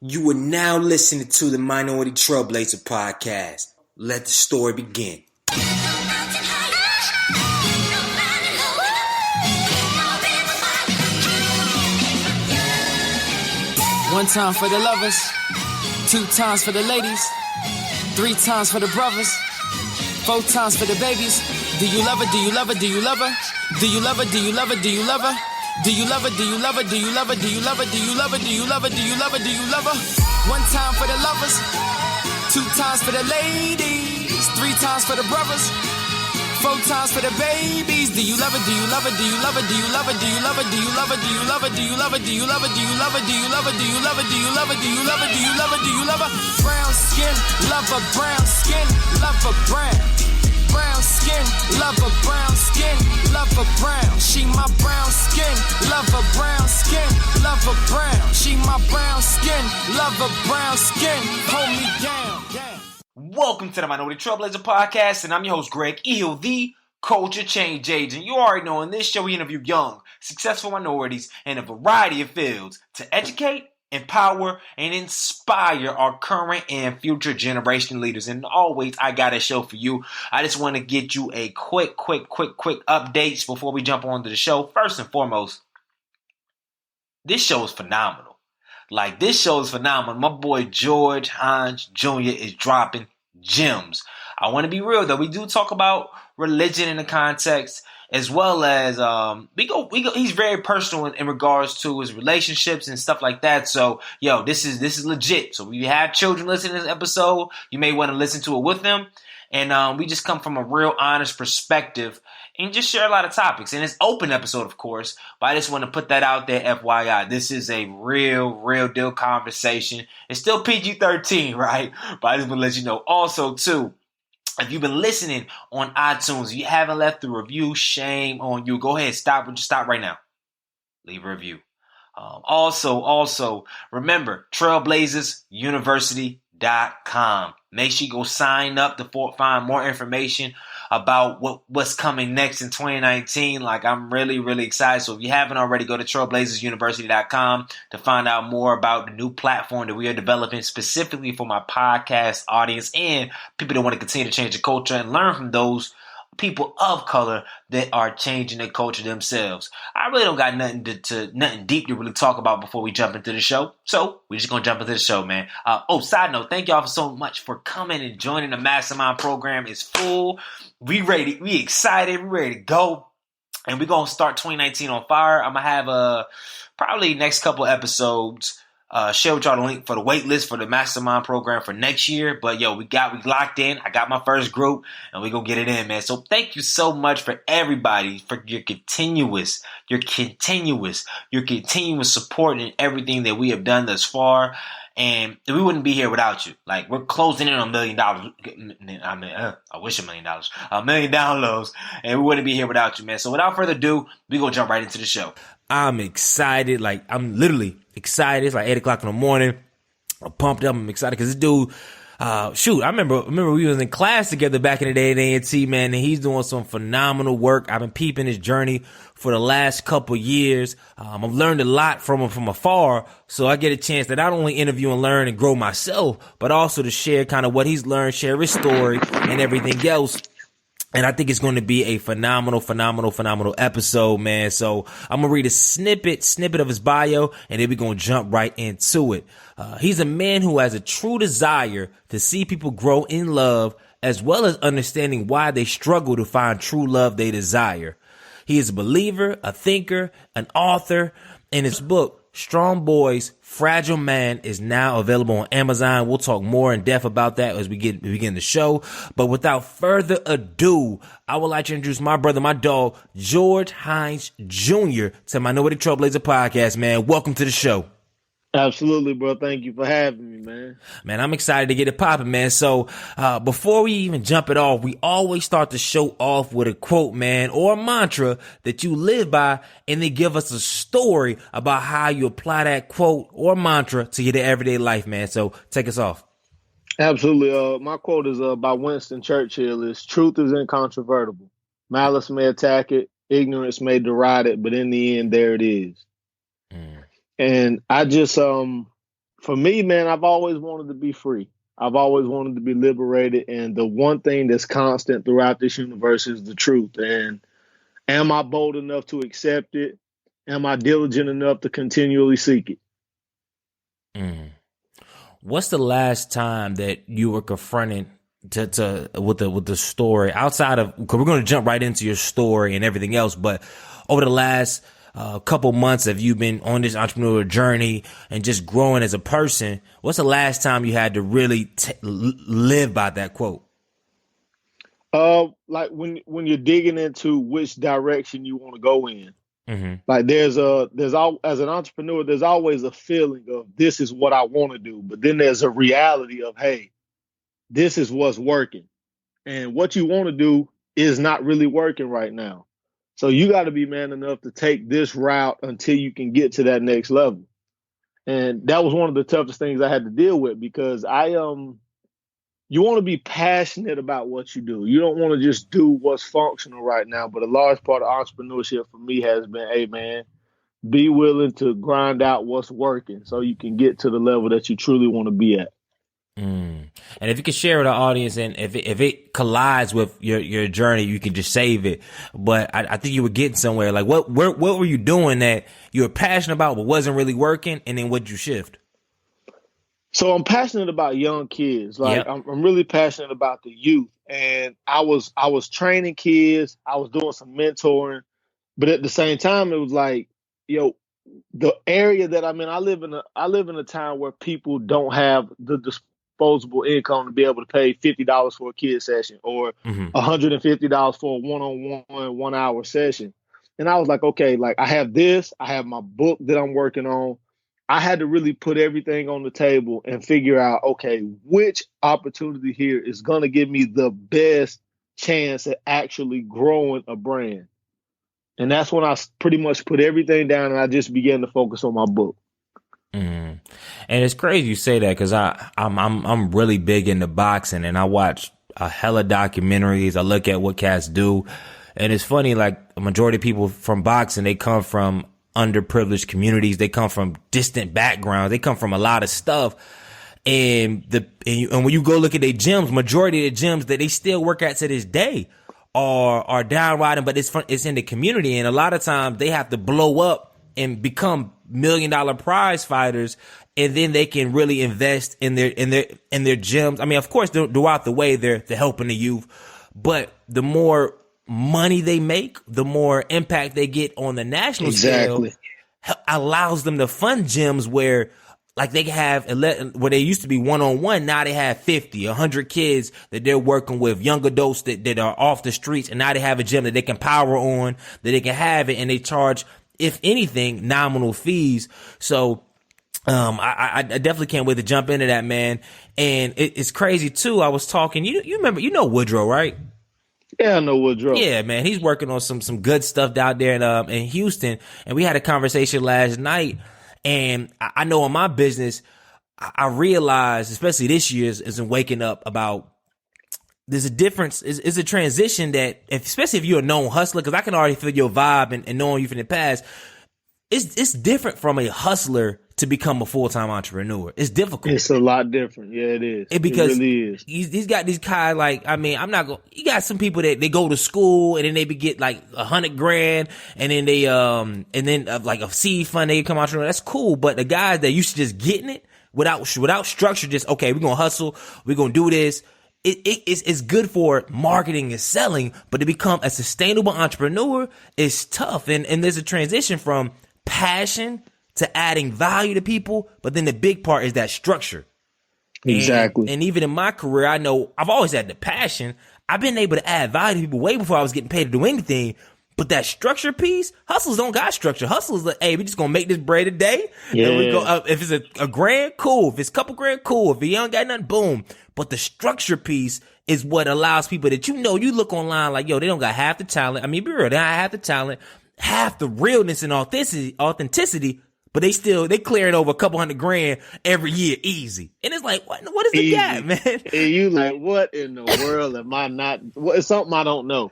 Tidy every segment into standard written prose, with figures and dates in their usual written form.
You are now listening to the Minority Trailblazer podcast. Let the story begin. One time for the lovers, 2 times for the ladies, 3 times for the brothers, 4 times for the babies. Do you love her? Do you love her? Do you love her? Do you love her? Do you love her? Do you love her? Do you love her? Do you love her? Do you love her? Do you love her? Do you love her? Do you love her? Do you love her? Do you love her? 1 time for the lovers, 2 times for the ladies, 3 times for the brothers, 4 times for the babies. Do you love her? Do you love her? Do you love her? Do you love her? Do you love her? Do you love her? Do you love her? Do you love her? Do you love her? Do you love her? Do you love her? Do you love her? Do you love her? Do you love her? Do you love her? Do you love her? Brown skin, love her brown skin, love her brown. Brown skin, love her brown skin, love her brown. She my brown skin, love her brown skin, love her brown. She my brown skin, love her brown skin. Hold me down. Welcome to the Minority Trailblazer podcast, and I'm your host, Greg Eel, the culture change agent. You already know in this show we interview young, successful minorities in a variety of fields to educate, empower, and inspire our current and future generation leaders. And always, I got a show for you. I just want to get you a quick updates before we jump on to the show. First and foremost, this show is phenomenal. This show is phenomenal. My boy George Hines Jr. is dropping gems. I want to be real though. We do talk about religion in the context, as well as we go. He's very personal in regards to his relationships and stuff like that. So, this is legit. So, if you have children listening to this episode, you may want to listen to it with them. And we just come from a real honest perspective and just share a lot of topics. And it's open episode, of course, but I just want to put that out there, FYI. This is a real deal conversation. It's still PG-13, right? But I just want to let you know. Also, too, if you've been listening on iTunes, if you haven't left a review, shame on you. Go ahead, stop right now. Leave a review. Also, remember, trailblazersuniversity.com. Make sure you go sign up to find more information about what's coming next in 2019. I'm really excited. So if you haven't already, go to trailblazersuniversity.com to find out more about the new platform that we are developing specifically for my podcast audience and people that want to continue to change the culture and learn from those people of color that are changing their culture themselves. I really don't got nothing deep to really talk about before we jump into the show. So we're just going to jump into the show, man. Side note, thank y'all so much for coming and joining the Mastermind program. It's full. We ready. We excited. We ready to go. And we're going to start 2019 on fire. I'm going to have probably next couple episodes share with y'all the link for the wait list for the Mastermind program for next year. But we locked in. I got my first group and we gonna get it in, man. So thank you so much for everybody for your continuous support and everything that we have done thus far. And we wouldn't be here without you. We're closing in on $1 million. I wish $1 million. 1 million downloads. And we wouldn't be here without you, man. So without further ado, we gonna jump right into the show. I'm excited. I'm literally excited. It's 8 o'clock in the morning. I'm pumped up. I'm excited because this dude, I remember we was in class together back in the day at A&T, man, and he's doing some phenomenal work. I've been peeping his journey for the last couple years. I've learned a lot from him from afar, so I get a chance to not only interview and learn and grow myself, but also to share kind of what he's learned, share his story and everything else. And I think it's going to be a phenomenal episode, man. So I'm going to read a snippet of his bio, and then we're going to jump right into it. He's a man who has a true desire to see people grow in love, as well as understanding why they struggle to find true love they desire. He is a believer, a thinker, an author. In his book, Strong Boys, Fragile Man, is now available on Amazon. We'll talk more in depth about that as we begin the show. But without further ado, I would like to introduce my brother, my dog, George Hines Jr. to Minority Trailblazer podcast, man. Welcome to the show. Absolutely, bro. Thank you for having me, man. Man, I'm excited to get it popping, man. So before we even jump it off, we always start the show off with a quote, man, or a mantra that you live by, and they give us a story about how you apply that quote or mantra to your everyday life, man. So take us off. Absolutely. My quote is by Winston Churchill. Is truth is incontrovertible. Malice may attack it, ignorance may deride it, but in the end, there it is. And I just For me, man, I've always wanted to be free. I've always wanted to be liberated. And the one thing that's constant throughout this universe is the truth. And am I bold enough to accept it? Am I diligent enough to continually seek it? Mm. What's the last time that you were confronted with the story outside of, because we're going to jump right into your story and everything else, but over the last couple months, have you been on this entrepreneurial journey and just growing as a person? What's the last time you had to really live by that quote? Like when you're digging into which direction you want to go in. Mm-hmm. Like there's as an entrepreneur, there's always a feeling of this is what I want to do, but then there's a reality of, hey, this is what's working, and what you want to do is not really working right now. So you got to be man enough to take this route until you can get to that next level. And that was one of the toughest things I had to deal with, because you want to be passionate about what you do. You don't want to just do what's functional right now. But a large part of entrepreneurship for me has been, hey, man, be willing to grind out what's working so you can get to the level that you truly want to be at. Mm. And if you could share with the audience, and if it collides with your journey, you can just save it. But I think you were getting somewhere. Like what were you doing that you were passionate about but wasn't really working, and then what'd you shift? So I'm passionate about young kids. Like, Yep. I'm really passionate about the youth. And I was training kids. I was doing some mentoring, but at the same time, it was like, yo, the area that I'm in, I live in a town where people don't have the disposable income to be able to pay $50 for a kid session, or $150 for a one-on-one 1 hour session. And I was like, okay, like I have this, I have my book that I'm working on. I had to really put everything on the table and figure out, okay, which opportunity here is going to give me the best chance at actually growing a brand. And that's when I pretty much put everything down and I just began to focus on my book. Mm. And it's crazy you say that, because I'm really big into boxing, and I watch a hella documentaries. I look at what cats do, and it's funny, like a majority of people from boxing, they come from underprivileged communities. They come from distant backgrounds. They come from a lot of stuff. And when you go look at their gyms, majority of the gyms that they still work at to this day are downriding, but it's in the community. And a lot of times they have to blow up and become $1 million prize fighters, and then they can really invest in their gyms. I mean, of course, throughout the way they're helping the youth, but the more money they make, the more impact they get on the national scale, allows them to fund gyms where, like, they can have where they used to be one-on-one, now they have 50, 100 kids that they're working with, young adults that are off the streets, and now they have a gym that they can power on, that they can have it, and they charge, if anything, nominal fees. So I definitely can't wait to jump into that, man. And it's crazy too. I was talking, you remember, Woodrow, right? Yeah, I know Woodrow. Yeah, man, he's working on some good stuff out there in Houston, and we had a conversation last night. And I know in my business, I realized, especially this year, is in waking up about there's a difference, is a transition that, especially if you're a known hustler, because I can already feel your vibe and knowing you from the past, it's different from a hustler to become a full-time entrepreneur. It's difficult. It's a lot different. Yeah, it is. Because it really is. He's got these guys, like, I mean, I'm not going, you got some people that they go to school and then they get like $100,000, and then they, like a seed fund, they become entrepreneur. That's cool. But the guys that used to just getting it without structure, just, okay, we're going to hustle. We're going to do this. It's good for marketing and selling, but to become a sustainable entrepreneur is tough. And there's a transition from passion to adding value to people, but then the big part is that structure. Exactly. And even in my career, I know I've always had the passion. I've been able to add value to people way before I was getting paid to do anything. But that structure piece, hustlers don't got structure. Hustlers like, hey, we just gonna make this bread a day. Yeah. And we go, if it's a grand, cool. If it's a couple grand, cool. If you don't got nothing, boom. But the structure piece is what allows people that, you look online like, yo, they don't got half the talent. I mean, be real, they don't have half the talent, half the realness and authenticity, but they clearing over a couple $100,000 every year, easy. And it's like, what is the Easy. gap, man? And you like, what in the world am I not? It's something I don't know.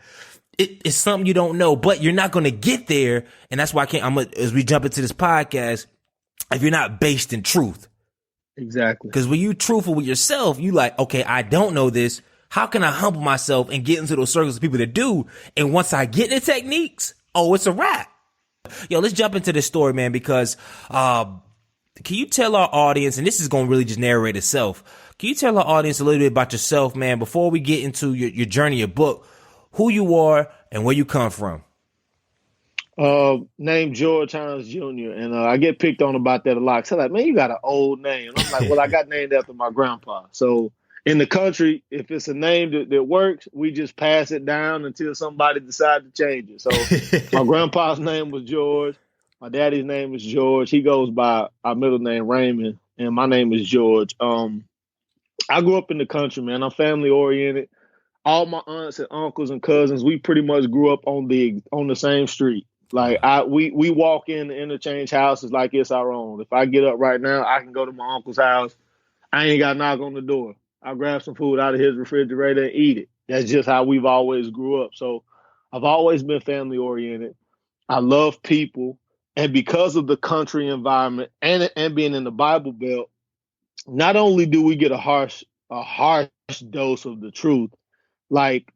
It's something you don't know, but you're not going to get there. And that's why as we jump into this podcast, if you're not based in truth, Exactly. Because when you truthful with yourself, you like, okay, I don't know this. How can I humble myself and get into those circles of people that do? And once I get the techniques, oh, it's a wrap. Yo, let's jump into this story, man, because can you tell our audience, and this is going to really just narrate itself, can you tell our audience a little bit about yourself, man, before we get into your journey, your book, who you are and where you come from? Named George Hines Jr. And I get picked on about that a lot. So like, man, you got an old name. And I'm like, well, I got named after my grandpa. So in the country, if it's a name that works, we just pass it down until somebody decides to change it. So my grandpa's name was George. My daddy's name is George. He goes by our middle name Raymond, and my name is George. I grew up in the country, man. I'm family oriented. All my aunts and uncles and cousins, we pretty much grew up on the same street. Like we walk in the interchange houses like it's our own. If I get up right now, I can go to my uncle's house. I ain't got to knock on the door. I'll grab some food out of his refrigerator and eat it. That's just how we've always grew up. So I've always been family oriented. I love people. And because of the country environment and being in the Bible Belt, not only do we get a harsh dose of the truth, like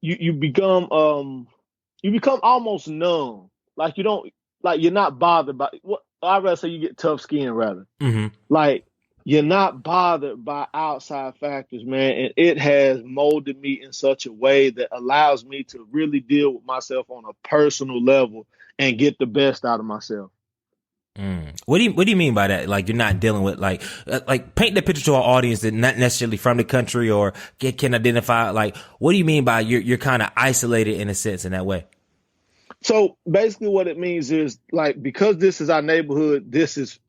you become almost numb. Like you're not bothered by what I'd rather say you get tough skin rather. Mm-hmm. Like you're not bothered by outside factors, man. And it has molded me in such a way that allows me to really deal with myself on a personal level and get the best out of myself. What do you mean by that? Like you're not dealing with like paint the picture to our audience that not necessarily from the country or can identify. Like, what do you mean by you're kind of isolated in a sense in that way? So basically what it means is like, because this is our neighborhood, this is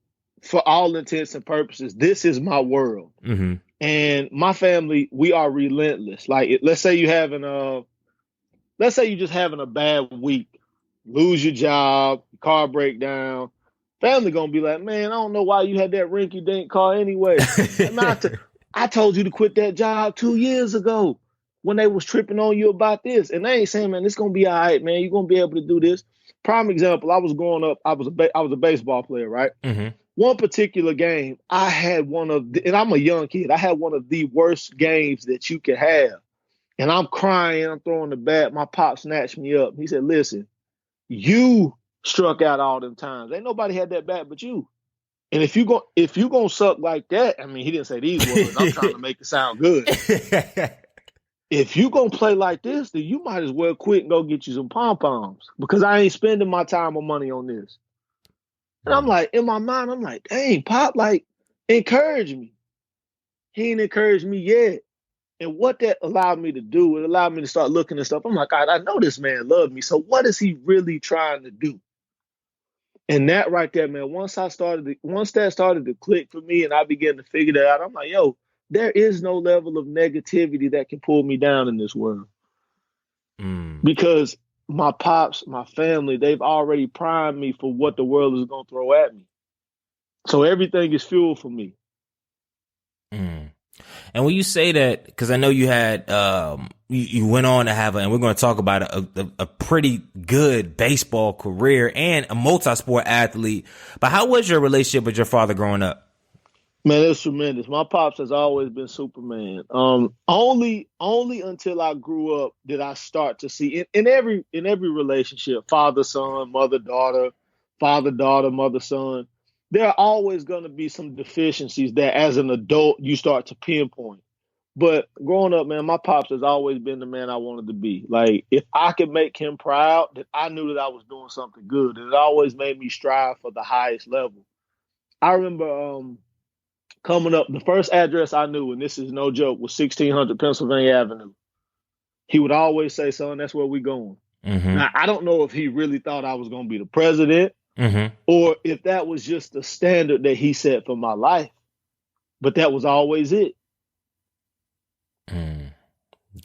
for all intents and purposes, this is my world. Mm-hmm. And my family, we are relentless. Like let's say you're just having a bad week, lose your job, car breakdown. Family gonna be like, man, I don't know why you had that rinky dink car anyway. I told you to quit that job 2 years ago when they was tripping on you about this. And they ain't saying, man, it's gonna be all right, man. You're gonna be able to do this. Prime example, I was growing up, I was a baseball player, right? Mm-hmm. One particular game, I had and I'm a young kid, I had one of the worst games that you could have. And I'm crying, I'm throwing the bat. My pop snatched me up. He said, listen, you struck out all them times. Ain't nobody had that bat but you. And if you gonna suck like that, I mean, he didn't say these words. I'm trying to make it sound good. If you gonna play like this, then you might as well quit and go get you some pom-poms because I ain't spending my time or money on this. And I'm like, in my mind, I'm like, dang, Pop, like, encourage me. He ain't encouraged me yet. And what that allowed me to do, it allowed me to start looking at stuff. I'm like, God, I know this man loved me. So what is he really trying to do? And that right there, man, once that started to click for me and I began to figure that out, I'm like, yo, there is no level of negativity that can pull me down in this world. Because my pops, my family, they've already primed me for what the world is going to throw at me. So everything is fuel for me. And when you say that, because I know you had, you went on to have, and we're going to talk about a pretty good baseball career and a multi-sport athlete. But how was your relationship with your father growing up? Man, it's tremendous. My pops has always been Superman. Only until I grew up did I start to see in every relationship, father son, mother daughter, father daughter, mother son. There are always going to be some deficiencies that as an adult you start to pinpoint. But growing up, man, my pops has always been the man I wanted to be. Like, if I could make him proud, that I knew that I was doing something good. And it always made me strive for the highest level. I remember coming up, the first address I knew, and this is no joke, was 1600 Pennsylvania Avenue. He would always say, son, that's where we going. Mm-hmm. Now, I don't know if he really thought I was going to be the president. Mm-hmm. Or if that was just the standard that he set for my life. But that was always it.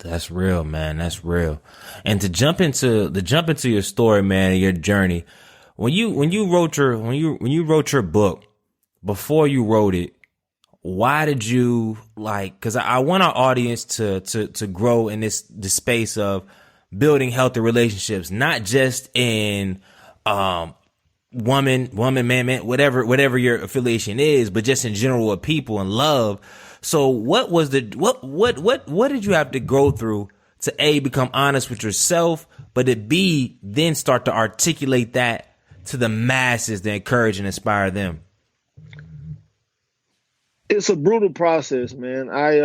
That's real, man. That's real. And to jump into your story, man, your journey, when you wrote your book, before you wrote it, why did you because I want our audience to grow in this space of building healthy relationships, not just in woman, man, whatever your affiliation is, but just in general with people and love. So what was what did you have to go through to A, become honest with yourself, but to B, then start to articulate that to the masses to encourage and inspire them? It's a brutal process, man. I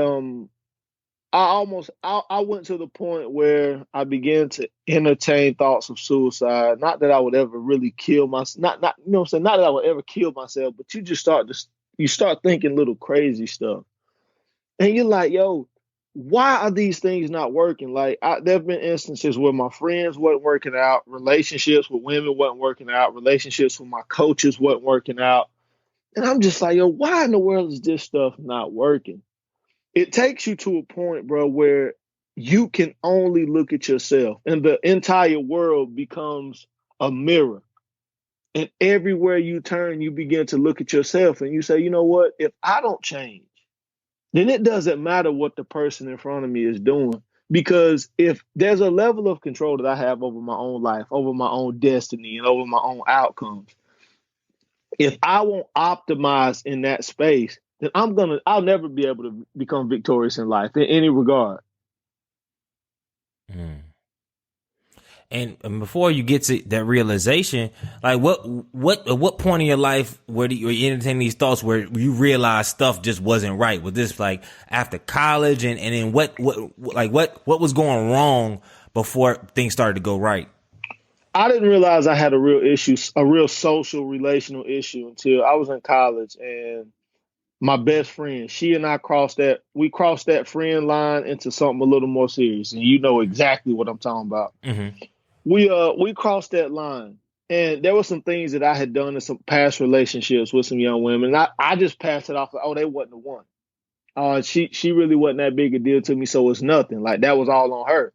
went to the point where I began to entertain thoughts of suicide. Not that I would ever really kill myself. Not you know what I'm saying. Not that I would ever kill myself, but you start thinking little crazy stuff, and you're like, yo, why are these things not working? Like there have been instances where my friends wasn't working out, relationships with women wasn't working out, relationships with my coaches wasn't working out, and I'm just like, yo, why in the world is this stuff not working? It takes you to a point, bro, where you can only look at yourself and the entire world becomes a mirror. And everywhere you turn, you begin to look at yourself and you say, you know what? If I don't change, then it doesn't matter what the person in front of me is doing. Because if there's a level of control that I have over my own life, over my own destiny, and over my own outcomes, if I won't optimize in that space, then I'll never be able to become victorious in life in any regard. Mm. And before you get to that realization, like at what point in your life where you entertain these thoughts where you realize stuff just wasn't right? Was this like after college, and then what was going wrong before things started to go right? I didn't realize I had a real issue, a real social relational issue until I was in college, and my best friend, she and I we crossed that friend line into something a little more serious. And you know exactly what I'm talking about. Mm-hmm. We crossed that line. And there were some things that I had done in some past relationships with some young women. And I just passed it off like, oh, they wasn't the one. She really wasn't that big a deal to me, so it's nothing. Like that was all on her.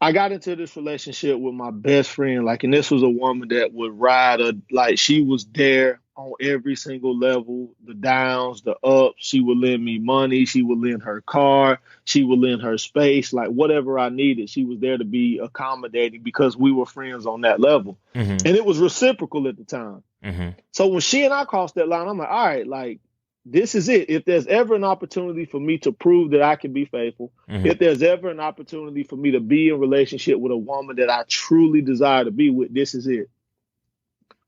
I got into this relationship with my best friend, like, and this was a woman that would ride like she was there on every single level, the downs, the ups. She would lend me money. She would lend her car. She would lend her space, like whatever I needed. She was there to be accommodating because we were friends on that level. Mm-hmm. And it was reciprocal at the time. Mm-hmm. So when she and I crossed that line, I'm like, all right, like, this is it. If there's ever an opportunity for me to prove that I can be faithful, Mm-hmm. if there's ever an opportunity for me to be in relationship with a woman that I truly desire to be with, this is it.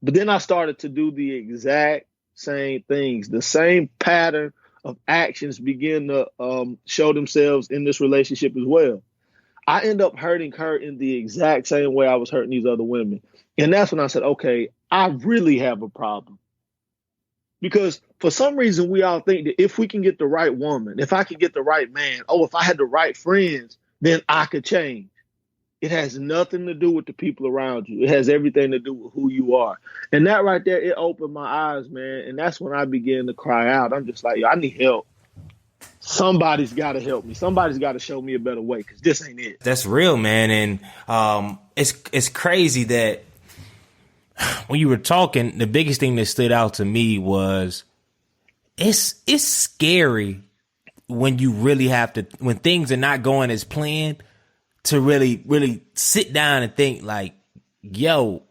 But then I started to do the exact same things. The same pattern of actions begin to show themselves in this relationship as well. I end up hurting her in the exact same way I was hurting these other women. And that's when I said, okay, I really have a problem. Because for some reason, we all think that if we can get the right woman, if I can get the right man, if I had the right friends, then I could change. It has nothing to do with the people around you. It has everything to do with who you are. And that right there, it opened my eyes, man. And that's when I began to cry out. I'm just like, yo, I need help. Somebody's got to help me. Somebody's got to show me a better way because this ain't it. That's real, man. And it's crazy that when you were talking, the biggest thing that stood out to me was it's scary when you really have to, when things are not going as planned, to really sit down and think like, yo,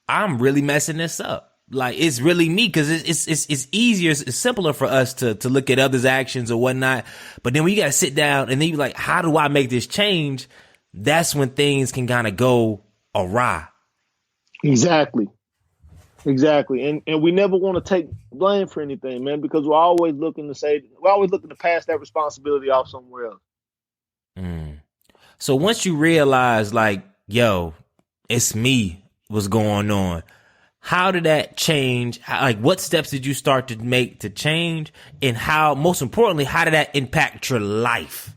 I'm really messing this up. Like, it's really me, because it's easier, it's simpler for us to look at others' actions or whatnot. But then when you got to sit down and then you're like, how do I make this change? That's when things can kind of go awry. Exactly. And we never want to take blame for anything, man, because we're always looking to pass that responsibility off somewhere else. Mm. So once you realize, like, yo, it's me, what's going on, how did that change? Like, what steps did you start to make to change? And how, most importantly, how did that impact your life?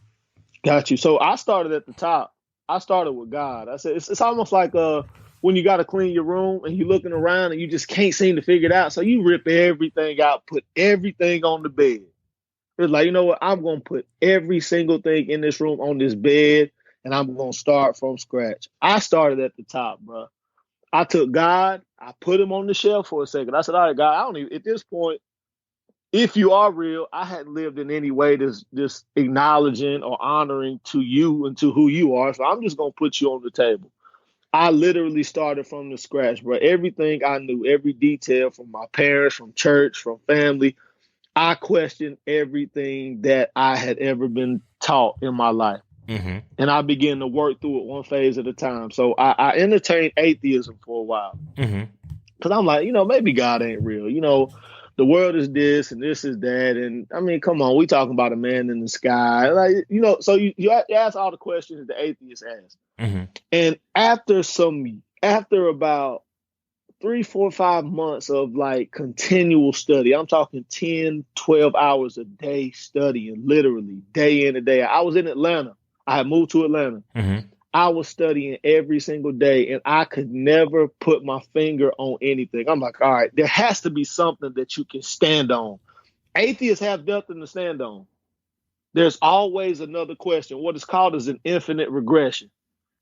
Got you. So I started at the top. I started with God. I said, it's almost like when you got to clean your room and you're looking around and you just can't seem to figure it out. So you rip everything out, put everything on the bed. It's like, you know what? I'm going to put every single thing in this room on this bed, and I'm going to start from scratch. I started at the top, bro. I took God, I put him on the shelf for a second. I said, all right, God, I don't even, at this point, if you are real, I hadn't lived in any way this acknowledging or honoring to you and to who you are. So I'm just going to put you on the table. I literally started from the scratch, bro. Everything I knew, every detail from my parents, from church, from family, I questioned everything that I had ever been taught in my life. Mm-hmm. And I began to work through it one phase at a time. So I entertained atheism for a while. Mm-hmm. Because I'm like, maybe God ain't real. The world is this and this is that. And I mean, come on, we talking about a man in the sky. Like, so you ask all the questions the atheists ask. Mm-hmm. And after about 3, 4, 5 months of like continual study, I'm talking 10, 12 hours a day studying, literally day in and day out. I was in Atlanta. I had moved to Atlanta. Mm-hmm. I was studying every single day and I could never put my finger on anything. I'm like, all right, there has to be something that you can stand on. Atheists have nothing to stand on. There's always another question. What is called is an infinite regression.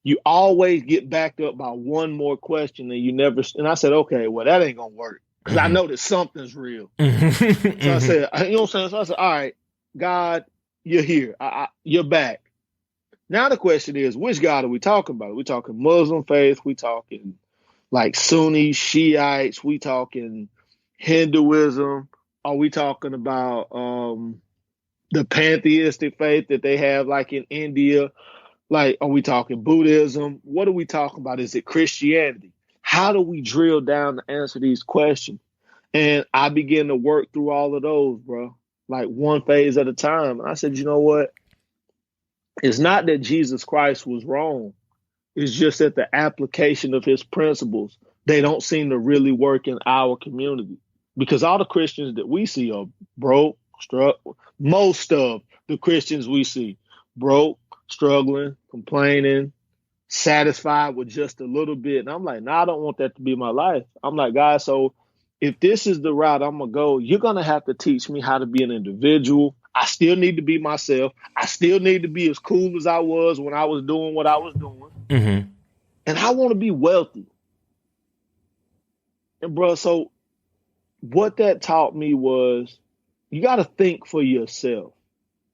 You always get backed up by one more question and you never. And I said, okay, well, that ain't going to work because I know that something's real. Mm-hmm. So I said, you know what I'm saying? So I said, all right, God, you're here. You're back. Now the question is, which God are we talking about? Are we talking Muslim faith? We talking like Sunni, Shiites? We talking Hinduism? Are we talking about the pantheistic faith that they have like in India? Like, are we talking Buddhism? What are we talking about? Is it Christianity? How do we drill down to answer these questions? And I began to work through all of those, bro, like one phase at a time. I said, you know what? It's not that Jesus Christ was wrong. It's just that the application of his principles, they don't seem to really work in our community. Because all the Christians that we see are broke, most of the Christians we see, broke, struggling, complaining, satisfied with just a little bit. And I'm like, nah, I don't want that to be my life. I'm like, God, so if this is the route I'm going to go, you're going to have to teach me how to be an individual. I still need to be myself. I still need to be as cool as I was when I was doing what I was doing. Mm-hmm. And I want to be wealthy. And bro, so what that taught me was you got to think for yourself.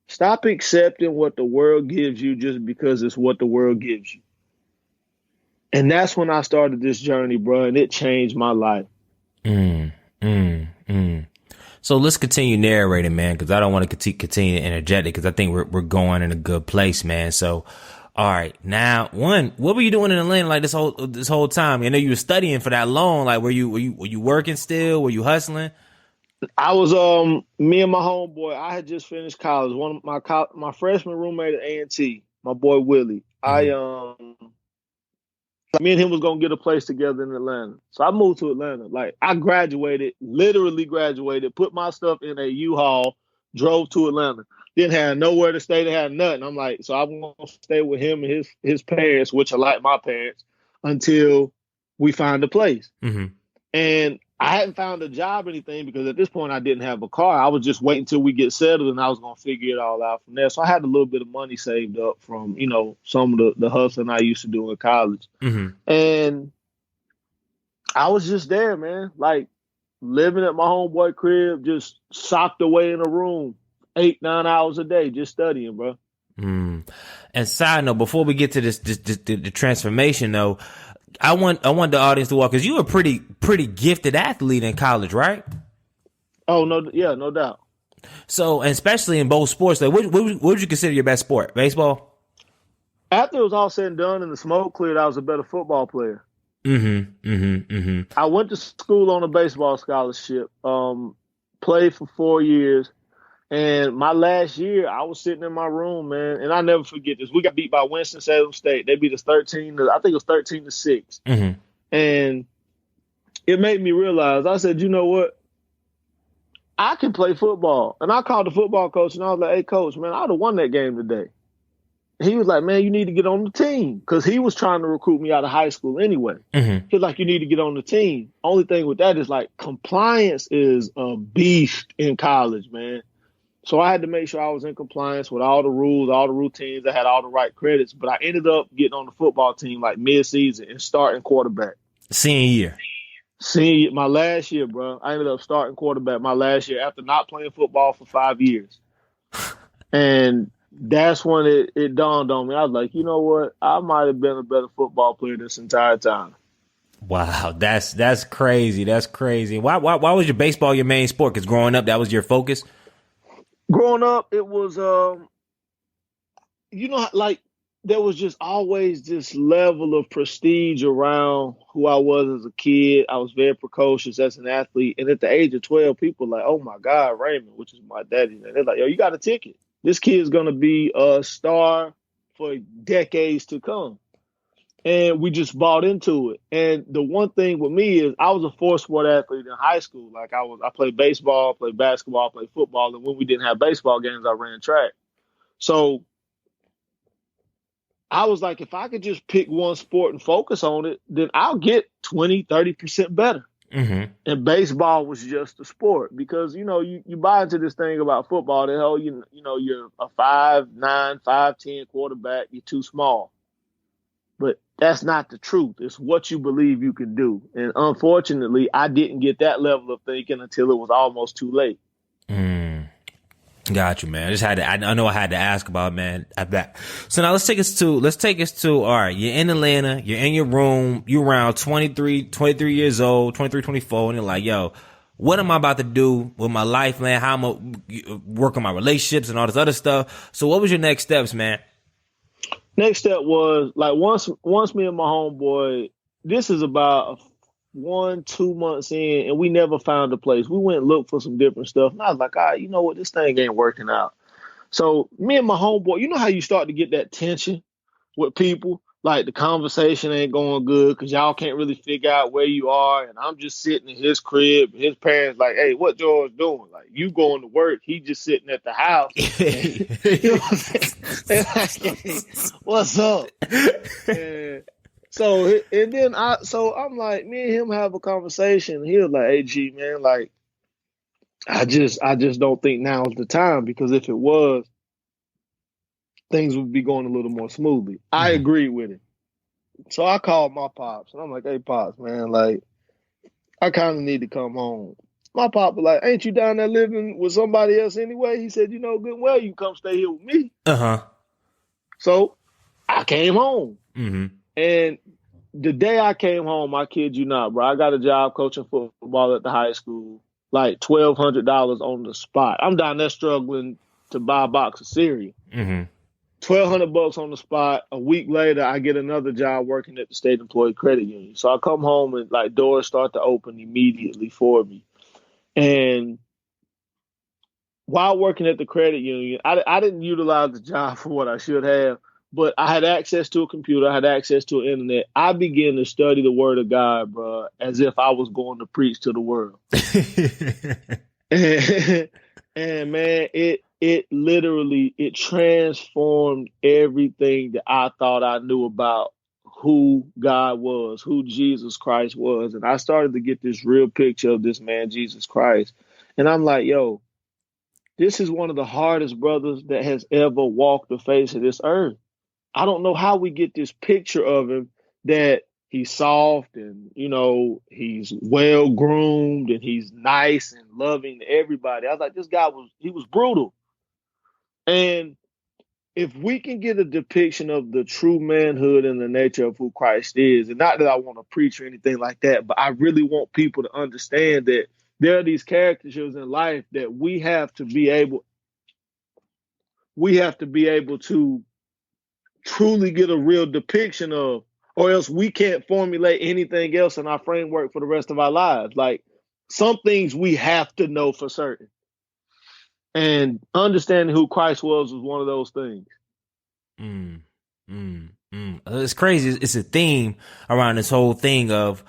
Stop accepting what the world gives you just because it's what the world gives you. And that's when I started this journey, bro, and it changed my life. So let's continue narrating, man, because I don't want to continue to interject it because I think we're going in a good place, man. So, all right, now, what were you doing in Atlanta like this whole time? I know you were studying for that long. Like, were you working still? Were you hustling? I was me and my homeboy. I had just finished college. One of my freshman roommate at A&T, my boy Willie. Mm-hmm. Me and him was gonna get a place together in Atlanta. So I moved to Atlanta. Like I literally graduated, put my stuff in a U-Haul, drove to Atlanta. Didn't have nowhere to stay, they had nothing. I'm like, so I'm gonna stay with him and his parents, which are like my parents, until we find a place. Mm-hmm. And I hadn't found a job or anything because at this point I didn't have a car. I was just waiting till we get settled and I was going to figure it all out from there. So I had a little bit of money saved up from, some of the hustling I used to do in college. Mm-hmm. And I was just there, man, like living at my homeboy crib, just socked away in a room 8-9 hours a day, just studying, bro. And side note, before we get to the transformation though, I want the audience to walk because you were pretty gifted athlete in college, right? Oh no, yeah, no doubt. So, and especially in both sports, like what would you consider your best sport? Baseball? After it was all said and done and the smoke cleared, I was a better football player. I went to school on a baseball scholarship. Played for 4 years. And my last year, I was sitting in my room, man, and I never forget this. We got beat by Winston-Salem State. They beat us 13 to, I think it was 13-6. Mm-hmm. And it made me realize, I said, you know what? I can play football. And I called the football coach, and I was like, hey, coach, man, I would have won that game today. And he was like, man, you need to get on the team. Because he was trying to recruit me out of high school anyway. Mm-hmm. He was like, you need to get on the team. Only thing with that is, like, compliance is a beast in college, man. So I had to make sure I was in compliance with all the rules, all the routines. I had all the right credits, but I ended up getting on the football team like mid-season and starting quarterback. Senior year. My last year, bro. I ended up starting quarterback my last year after not playing football for 5 years. And that's when it dawned on me. I was like, you know what? I might have been a better football player this entire time. Wow, that's crazy. That's crazy. Why was your baseball your main sport? Because growing up, that was your focus. Growing up, it was you know, like there was just always this level of prestige around who I was as a kid. I was very precocious as an athlete, and at the age of 12, people were like, "Oh my God, Raymond," which is my daddy's name. They're like, "Yo, you got a ticket. This kid's gonna be a star for decades to come." And we just bought into it. And the one thing with me is I was a four-sport athlete in high school. Like I played baseball, played basketball, played football, and when we didn't have baseball games, I ran track. So I was like, if I could just pick one sport and focus on it, then I'll get 20, 30% better. Mm-hmm. And baseball was just a sport because, you know, you buy into this thing about football that, oh, you know, you're a 5'9", 5'10" quarterback, you're too small. But that's not the truth. It's what you believe you can do. And unfortunately, I didn't get that level of thinking until it was almost too late. Got you, man. I just had to. I know I had to ask about, man. I bet. So now let's take us to. All right, you're in Atlanta. You're in your room. You're around 23 years old, 23, 24, and you're like, yo, what am I about to do with my life, man? How am I work on my relationships and all this other stuff? So what was your next steps, man? Next step was like once me and my homeboy. This is about 1-2 months in, and we never found a place. We went and looked for some different stuff, and I was like, you know what, this thing ain't working out. So me and my homeboy, you know how you start to get that tension with people, like the conversation ain't going good because y'all can't really figure out where you are, and I'm just sitting in his crib. His parents like, hey, what George doing? Like, you going to work, he just sitting at the house. You know what I'm saying? Like, hey, what's up? And so I'm like, me and him have a conversation. He was like, hey, G, man, like, I just don't think now's the time because if it was, things would be going a little more smoothly. I agree with it. So I called my pops and I'm like, hey, pops, man, like, I kind of need to come home. My pop was like, ain't you down there living with somebody else anyway? He said, you know good and well you come stay here with me. Uh-huh. So I came home. Mm-hmm. And the day I came home, I kid you not, bro, I got a job coaching football at the high school, like $1,200 on the spot. I'm down there struggling to buy a box of cereal. Mm-hmm. $1,200 on the spot. A week later, I get another job working at the State Employee Credit Union. So I come home and like doors start to open immediately for me. And while working at the credit union, I didn't utilize the job for what I should have, but I had access to a computer. I had access to an internet. I began to study the word of God, bro, as if I was going to preach to the world. and man, it literally, it transformed everything that I thought I knew about who God was, who Jesus Christ was. And I started to get this real picture of this man, Jesus Christ. And I'm like, yo, this is one of the hardest brothers that has ever walked the face of this earth. I don't know how we get this picture of him that he's soft and, you know, he's well groomed and he's nice and loving to everybody. I was like, this guy was brutal. And if we can get a depiction of the true manhood and the nature of who Christ is, and not that I want to preach or anything like that, but I really want people to understand that there are these characters in life that we have to be able to truly get a real depiction of, or else we can't formulate anything else in our framework for the rest of our lives. Like, some things we have to know for certain. And understanding who Christ was one of those things. It's crazy. It's a theme around this whole thing of,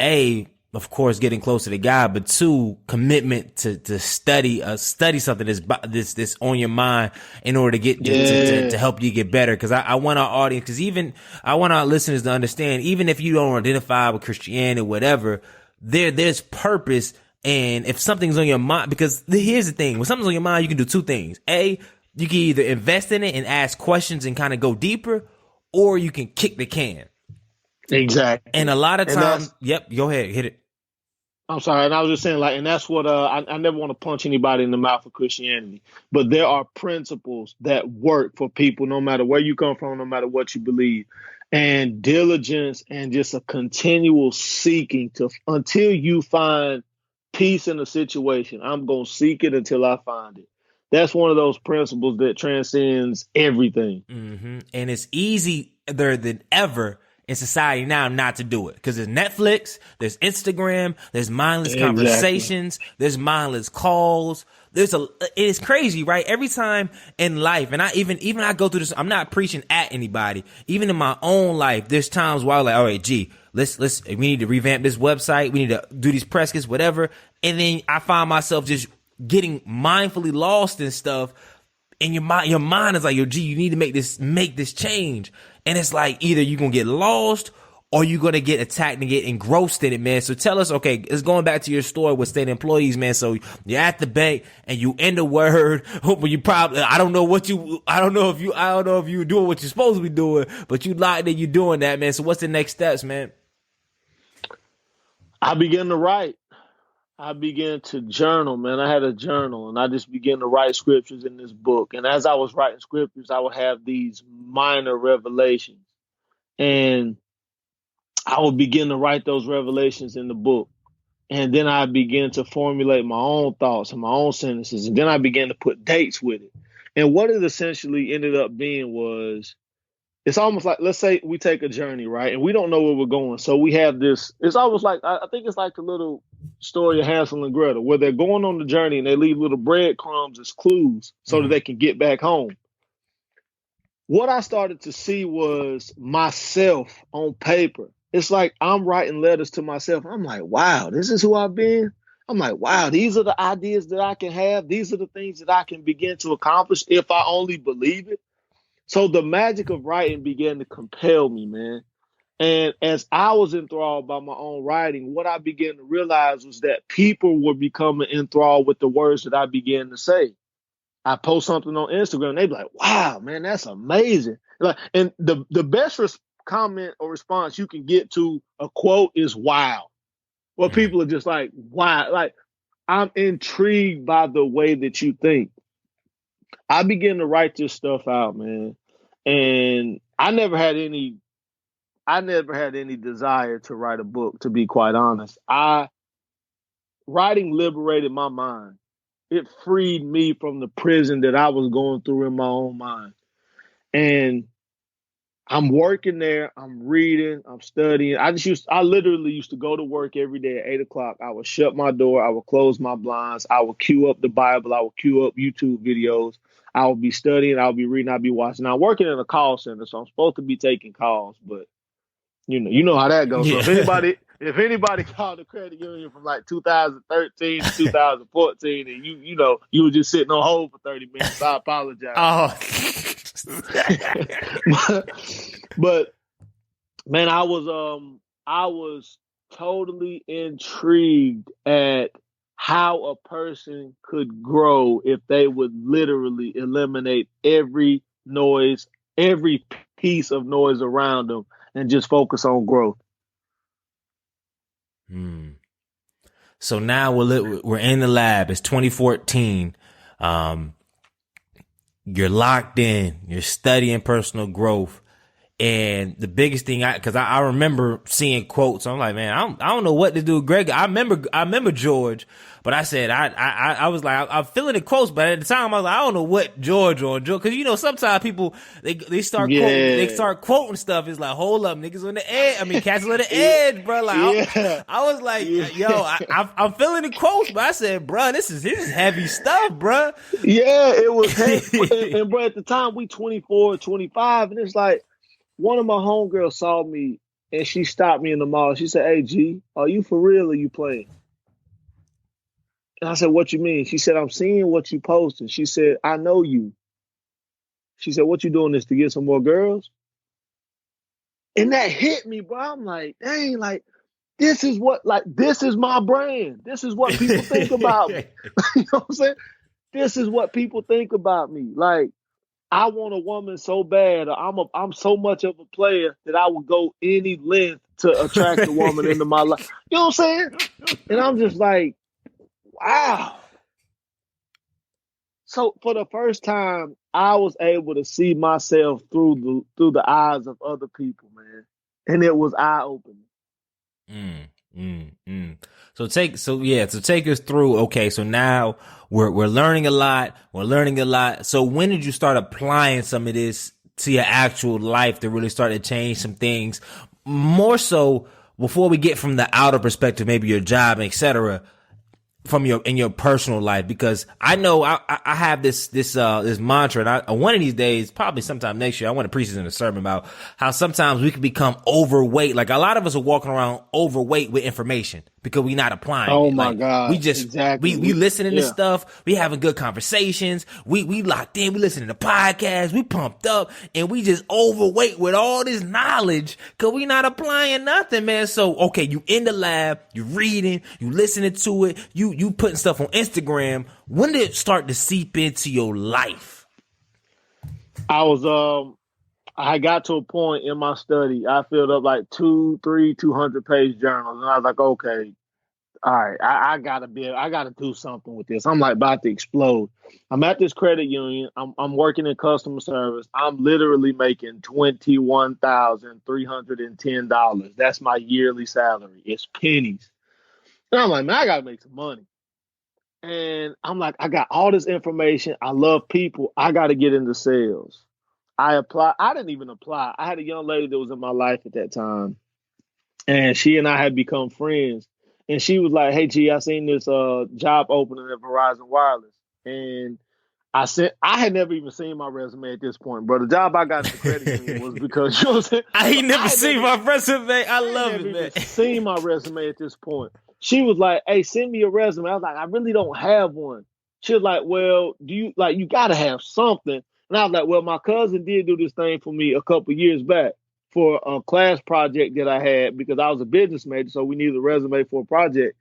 A, of course, getting closer to God, but 2, commitment to study something that's on your mind in order to get to help you get better. Because I want our audience, because even I want our listeners to understand, even if you don't identify with Christianity or whatever, there's purpose. And if something's on your mind, because here's the thing, when something's on your mind, you can do 2 things. A, you can either invest in it and ask questions and kind of go deeper, or you can kick the can. Exactly. And a lot of times, yep, go ahead, hit it. I'm sorry, and I was just saying, like, and that's what I never want to punch anybody in the mouth for Christianity, but there are principles that work for people, no matter where you come from, no matter what you believe, and diligence and just a continual seeking to until you find peace in a situation. I'm gonna seek it until I find it. That's one of those principles that transcends everything. And it's easier than ever in society now not to do it because there's Netflix, there's Instagram, there's mindless Exactly. conversations, there's mindless calls. It's crazy, right? Every time in life, and I go through this. I'm not preaching at anybody. Even in my own life, there's times where I'm like, all right, gee, we need to revamp this website. We need to do these press kits, whatever. And then I find myself just getting mindfully lost in stuff. And your mind is like, yo, gee, you need to make this change. And it's like either you're gonna get lost or you're gonna get attacked and get engrossed in it, man. So tell us, okay, it's going back to your story with state employees, man. So you're at the bank and you end a word, but you probably I don't know if you're doing what you're supposed to be doing, but you lied that you're doing that, man. So what's the next steps, man? I began to write. I began to journal, man. I had a journal and I just began to write scriptures in this book. And as I was writing scriptures, I would have these minor revelations. And I would begin to write those revelations in the book. And then I began to formulate my own thoughts and my own sentences. And then I began to put dates with it. And what it essentially ended up being was it's almost like, let's say we take a journey, right? And we don't know where we're going. So we have this, it's almost like, I think it's like the little story of Hansel and Gretel, where they're going on the journey and they leave little breadcrumbs as clues so that they can get back home. What I started to see was myself on paper. It's like I'm writing letters to myself. I'm like, wow, this is who I've been. I'm like, wow, these are the ideas that I can have. These are the things that I can begin to accomplish if I only believe it. So the magic of writing began to compel me, man. And as I was enthralled by my own writing, what I began to realize was that people were becoming enthralled with the words that I began to say. I post something on Instagram, and they be like, wow, man, that's amazing. Like, and the best comment or response you can get to a quote is wow. Well, people are just like, wow. Like, I'm intrigued by the way that you think. I began to write this stuff out, man. And I never had any desire to write a book, to be quite honest. Writing liberated my mind. It freed me from the prison that I was going through in my own mind. And I'm working there, I'm reading, I'm studying. I literally used to go to work every day at 8:00. I would shut my door, I would close my blinds, I would queue up the Bible, I would queue up YouTube videos, I would be studying, I would be reading, I'd be watching. I'm working in a call center, so I'm supposed to be taking calls, but you know how that goes. Yeah. So if anybody called the credit union from like 2013 to 2014 and you were just sitting on hold for 30 minutes, I apologize. Oh. but man, I was totally intrigued at how a person could grow if they would literally eliminate every noise, every piece of noise around them and just focus on growth. So now we're in the lab. It's 2014. You're locked in. You're studying personal growth. And the biggest thing, because I remember seeing quotes. I'm like, man, I don't know what to do, Greg. I remember George, but I said I was like, I'm feeling the quotes, but at the time I was like, I don't know what George, because sometimes people they start quoting stuff. It's like, hold up, niggas on the edge. I mean, cats on the edge, bro. Like I was like, yo, I'm feeling the quotes, but I said, bro, this is heavy stuff, bro. Yeah, it was heavy. and bro, at the time we 24, 25, and it's like. One of my homegirls saw me and she stopped me in the mall. She said, "Hey, G, are you for real or you playing?" And I said, "What you mean?" She said, "I'm seeing what you posting." She said, "I know you." She said, "What you doing this to get some more girls?" And that hit me, bro. I'm like, dang, like, this is my brand. This is what people think about me. You know what I'm saying? This is what people think about me. Like, I want a woman so bad. I'm so much of a player that I would go any length to attract a woman into my life. You know what I'm saying? And I'm just like, wow. So for the first time, I was able to see myself through the eyes of other people, man, and it was eye opening. So take us through. Okay, so now we're learning a lot. We're learning a lot. So when did you start applying some of this to your actual life to really start to change some things? More so before we get from the outer perspective, maybe your job, etc., from in your personal life, because I know I have this mantra, and I one of these days, probably sometime next year, I want to preach this in a sermon about how sometimes we can become overweight. Like a lot of us are walking around overweight with information because we're not applying Oh it. my Like, God. we just, exactly. we listening to stuff. We having good conversations. We locked in. We listening to podcasts. We pumped up, and we just overweight with all this knowledge because we not applying nothing, man. So, okay, you in the lab, you reading, you listening to it, you putting stuff on Instagram. When did it start to seep into your life? I got to a point in my study, I filled up like 200-page journals, and I was like, okay, all right, I gotta do something with this. I'm like about to explode. I'm at this credit union. I'm working in customer service. I'm literally making $21,310. That's my yearly salary. It's pennies. And I'm like, man, I gotta make some money. And I'm like, I got all this information. I love people. I got to get into sales. I applied. I didn't even apply. I had a young lady that was in my life at that time, and she and I had become friends. And she was like, "Hey, G, I seen this job opening at Verizon Wireless." And I had never even seen my resume at this point, bro. The job I got at the credit union was because, you know what I'm saying? I ain't never seen my resume. I love it, man. Seen my resume at this point. She was like, "Hey, send me a resume." I was like, "I really don't have one." She was like, "Well, you got to have something." And I was like, "Well, my cousin did do this thing for me a couple years back for a class project that I had because I was a business major, so we needed a resume for a project."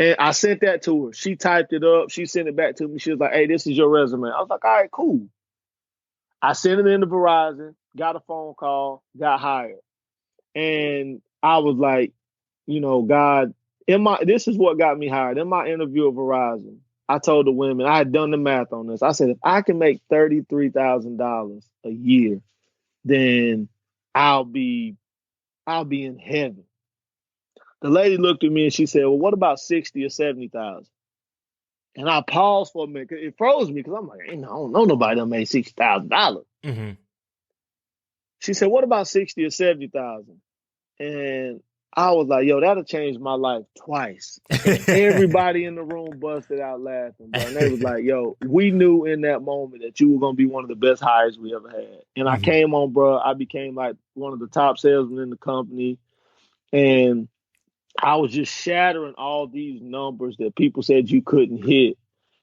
And I sent that to her. She typed it up. She sent it back to me. She was like, "Hey, this is your resume." I was like, "All right, cool." I sent it into Verizon, got a phone call, got hired. And I was like, God, this is what got me hired. In my interview at Verizon, I told the women, I had done the math on this. I said, if I can make $33,000 a year, then I'll be in heaven. The lady looked at me and she said, "Well, what about 60 or 70,000?" And I paused for a minute. It froze me because I'm like, I don't know nobody that made $60,000. Mm-hmm. She said, "What about 60 or 70,000?" And I was like, "Yo, that'll change my life twice." And everybody in the room busted out laughing, bro. And they was like, "Yo, we knew in that moment that you were gonna be one of the best hires we ever had." And I came on, bro. I became like one of the top salesmen in the company, and I was just shattering all these numbers that people said you couldn't hit.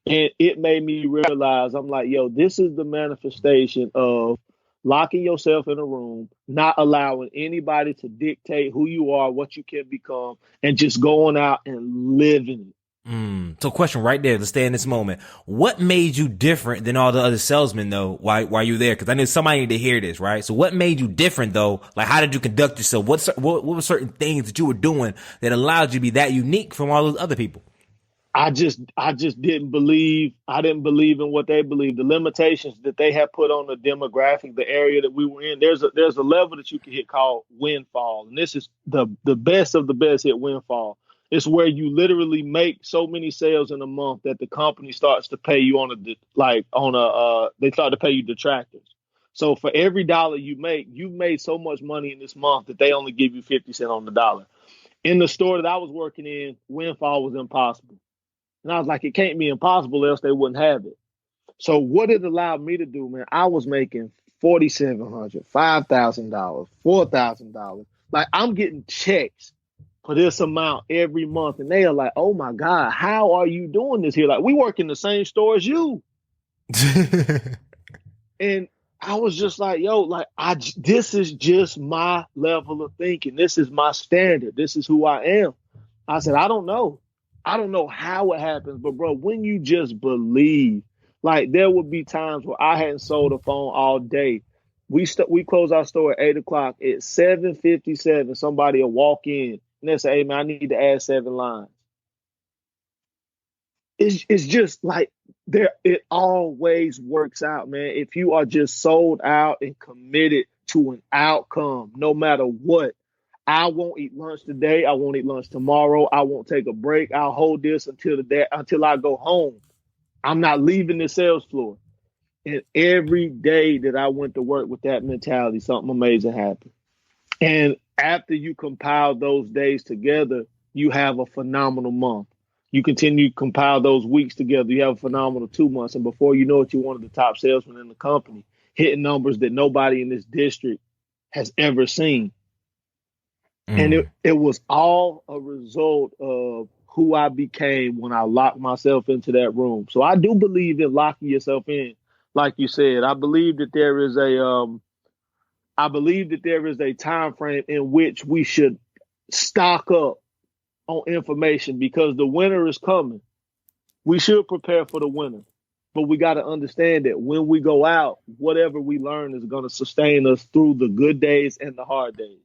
And it made me realize, I'm like, yo, this is the manifestation of locking yourself in a room, not allowing anybody to dictate who you are, what you can become, and just going out and living it. So question right there, let's stay in this moment. What made you different than all the other salesmen though, while you there? Cause I knew somebody needed to hear this, right? So what made you different though? Like how did you conduct yourself? What were certain things that you were doing that allowed you to be that unique from all those other people? I just didn't believe. I didn't believe in what they believed. The limitations that they had put on the demographic, the area that we were in. There's a level that you can hit called windfall, and this is the best of the best hit windfall. It's where you literally make so many sales in a month that the company starts to pay you they start to pay you detractors. So for every dollar you make, you've made so much money in this month that they only give you 50 cents on the dollar. In the store that I was working in, windfall was impossible. And I was like, it can't be impossible, else they wouldn't have it. So what it allowed me to do, man, I was making $4,700, $5,000, $4,000. Like I'm getting checks for this amount every month. And they are like, "Oh my God, how are you doing this here?" Like, we work in the same store as you. And I was just like, yo, like, this is just my level of thinking. This is my standard. This is who I am. I said, I don't know. I don't know how it happens, but bro, when you just believe, like there would be times where I hadn't sold a phone all day. We close our store at 8 o'clock. At 7:57, somebody will walk in and they say, "Hey man, I need to add 7 lines." It's just like there. It always works out, man. If you are just sold out and committed to an outcome, no matter what. I won't eat lunch today. I won't eat lunch tomorrow. I won't take a break. I'll hold this until I go home. I'm not leaving the sales floor. And every day that I went to work with that mentality, something amazing happened. And after you compile those days together, you have a phenomenal month. You continue to compile those weeks together, you have a phenomenal 2 months. And before you know it, you're one of the top salesmen in the company, hitting numbers that nobody in this district has ever seen. And it was all a result of who I became when I locked myself into that room. So I do believe in locking yourself in, like you said. I believe that there is a time frame in which we should stock up on information because the winter is coming. We should prepare for the winter, but we got to understand that when we go out, whatever we learn is going to sustain us through the good days and the hard days.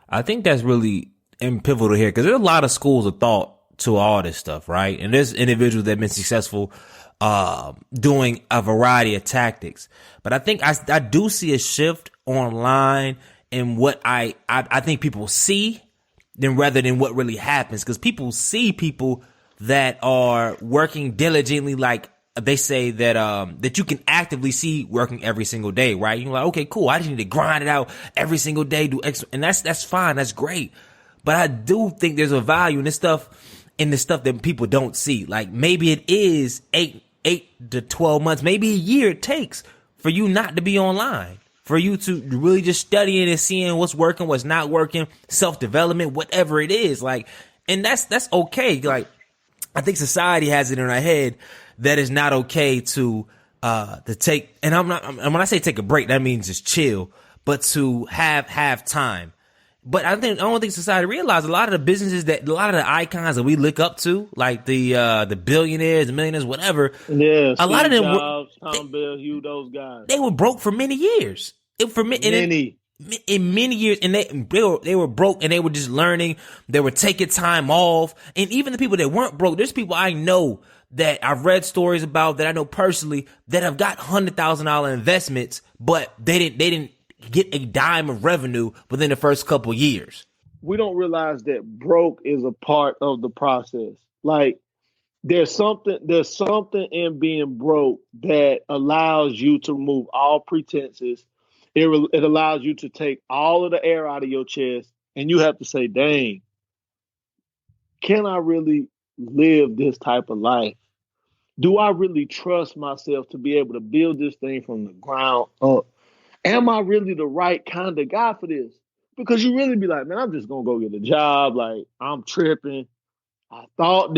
I think that's really pivotal here because there's a lot of schools of thought to all this stuff, right? And there's individuals that have been successful doing a variety of tactics. But I think I do see a shift online in what I think people see than rather than what really happens, because people see people that are working diligently, like they say that you can actively see working every single day, right? You're like, okay, cool. I just need to grind it out every single day, do X, and that's fine, that's great. But I do think there's a value in this stuff that people don't see. Like maybe it is 8 to 12 months, maybe a year it takes for you not to be online, for you to really just studying and seeing what's working, what's not working, self-development, whatever it is. Like, and that's okay. Like, I think society has it in our head that is not okay to take, and when I say take a break, that means just chill, but to have time. But I don't think society realizes a lot of the businesses a lot of the icons that we look up to, like the billionaires, the millionaires, whatever. Yeah, a lot of them Jobs, Tom Bell, Hugh, those guys. They were broke for many years. In many years, and they were broke, and they were just learning. They were taking time off, and even the people that weren't broke, there's people I know that I've read stories about that I know personally that have got $100,000 investments, but they didn't get a dime of revenue within the first couple years. We don't realize that broke is a part of the process. Like there's something in being broke that allows you to remove all pretenses. It allows you to take all of the air out of your chest, and you have to say, dang, can I really live this type of life? Do I really trust myself to be able to build this thing from the ground up? Am I really the right kind of guy for this? Because you really be like, man, I'm just going to go get a job. Like, I'm tripping. I thought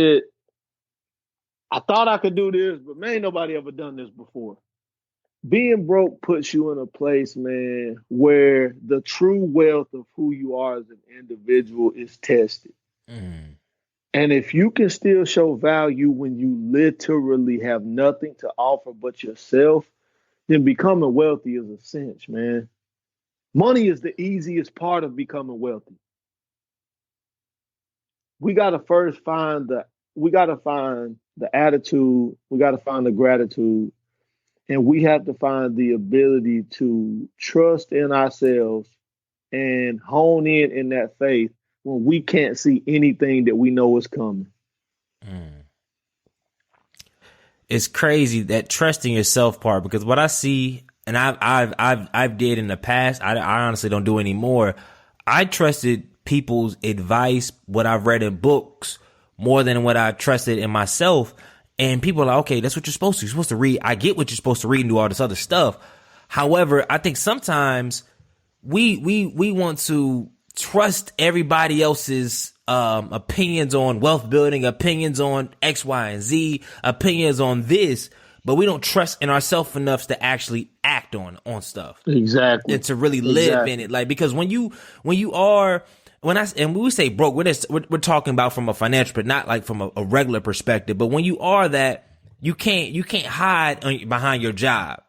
I could do this, but man, ain't nobody ever done this before. Being broke puts you in a place, man, where the true wealth of who you are as an individual is tested. And if you can still show value when you literally have nothing to offer but yourself, then becoming wealthy is a cinch, man. Money is the easiest part of becoming wealthy. We got to first find the attitude, we got to find the gratitude, and we have to find the ability to trust in ourselves and hone in that faith when we can't see anything that we know is coming. It's crazy that trusting yourself part, because what I see, and I've did in the past, I honestly don't do anymore. I trusted people's advice, what I've read in books, more than what I trusted in myself. And people are like, okay, that's what you're supposed to. You're supposed to read. I get what you're supposed to read and do all this other stuff. However, I think sometimes we want to trust everybody else's opinions on wealth building, opinions on X, Y, and Z, opinions on this, but we don't trust in ourselves enough to actually act on stuff. Exactly. And to really live in it. Like, because when we say broke, we're talking about from a financial, but not like from a regular perspective. But when you are that, you can't hide behind your job.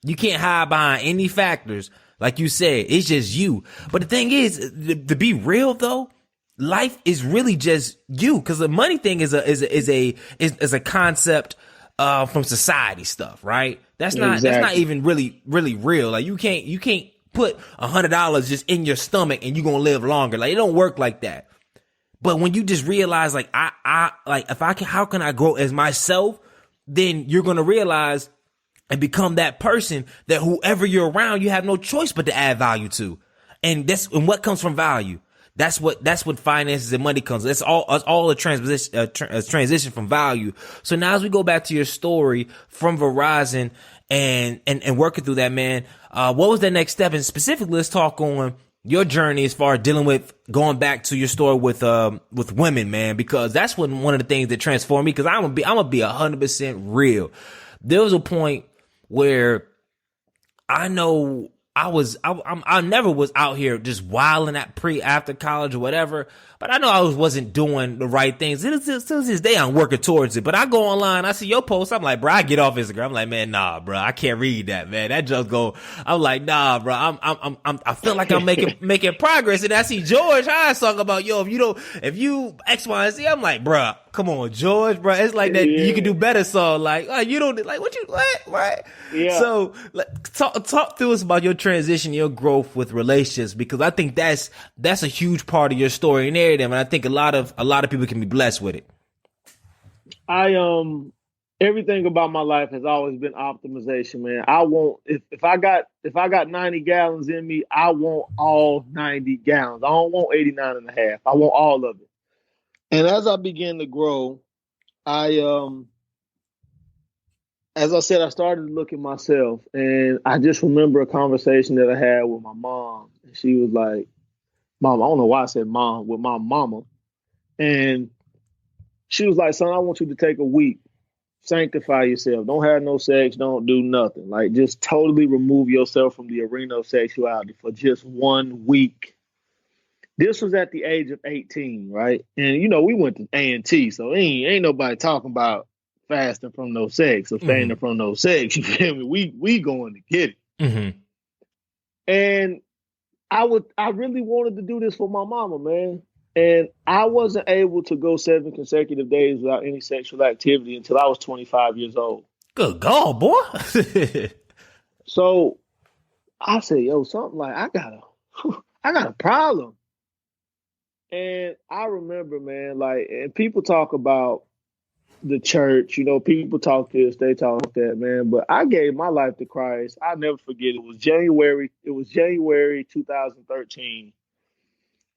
You can't hide behind any factors. Like you said, it's just you. But the thing is, to be real though, life is really just you. Cause the money thing is a concept, from society stuff, right? That's not even really real. Like you can't put $100 just in your stomach and you're going to live longer. Like it don't work like that. But when you just realize like, how can I grow as myself? Then you're going to realize and become that person that whoever you're around, you have no choice but to add value to. And what comes from value. That's what finances and money comes. That's all a transition from value. So now as we go back to your story from Verizon and working through that, man, what was the next step? And specifically, let's talk on your journey as far as dealing with going back to your story with women, man, because that's one of the things that transformed me. Cause I'm gonna be 100% real. There was a point where I know I never was out here just wilding at after college or whatever, but I know I wasn't doing the right things. Still to this day, I'm working towards it. But I go online, I see your post, I'm like, bro, I get off Instagram. I'm like, man, nah, bro, I can't read that, man. That just go. I'm like, nah, bro, I feel like I'm making progress. And I see George Hines talking about, yo, if you X, Y, and Z, I'm like, bro, come on, George, bro. It's like that. Yeah. You can do better. So like, you don't like what? Yeah. So like, talk to us about your transition, your growth with relationships, because I think that's a huge part of your story and narrative, and I think a lot of people can be blessed with it. Everything about my life has always been optimization, man. I want if I got 90 gallons in me, I want all 90 gallons. I don't want 89 and a half. I want all of it. And as I began to grow, as I said, I started to look at myself, and I just remember a conversation that I had with my mom. She was like, Mom, I don't know why I said mom, with my mama. And she was like, son, I want you to take a week, sanctify yourself. Don't have no sex, don't do nothing. Like, just totally remove yourself from the arena of sexuality for just 1 week. This was at the age of 18, right? And, we went to A&T, so ain't nobody talking about fasting from no sex, abstaining from no sex. You feel me? We going to get it. Mm-hmm. And I really wanted to do this for my mama, man. And I wasn't able to go 7 consecutive days without any sexual activity until I was 25 years old. Good God, boy. So I said, yo, something like I got a problem. And I remember, man, like, and people talk about the church, people talk this, they talk that, man. But I gave my life to Christ. I'll never forget. It was January 2013.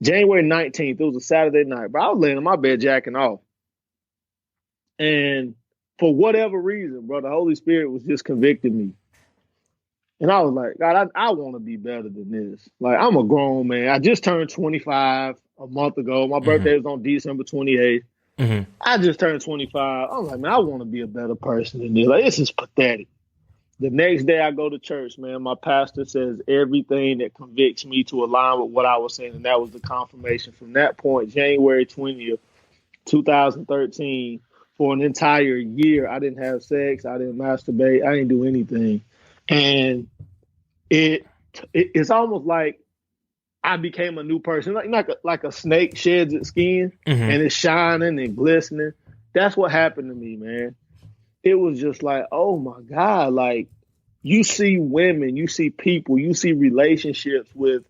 January 19th. It was a Saturday night. But I was laying in my bed jacking off. And for whatever reason, bro, the Holy Spirit was just convicting me. And I was like, God, I want to be better than this. Like, I'm a grown man. I just turned 25 a month ago. My birthday was on December 28th. Mm-hmm. I just turned 25. I'm like, man, I want to be a better person than this. Like, this is pathetic. The next day I go to church, man, my pastor says everything that convicts me to align with what I was saying, and that was the confirmation. From that point, January 20th, 2013, for an entire year, I didn't have sex, I didn't masturbate, I didn't do anything. And it's almost like I became a new person, like a snake sheds its skin and it's shining and glistening. That's what happened to me, man. It was just like, oh my God, like you see women, you see people, you see relationships with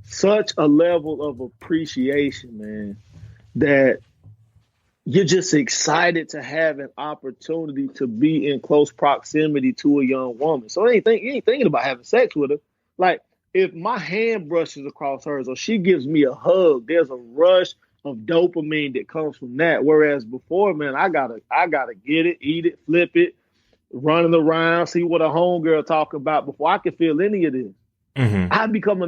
such a level of appreciation, man, that you're just excited to have an opportunity to be in close proximity to a young woman. So you ain't thinking about having sex with her. Like, if my hand brushes across hers or she gives me a hug, there's a rush of dopamine that comes from that. Whereas before, man, I gotta get it, eat it, flip it, running around, see what a homegirl talking about before I could feel any of this. I become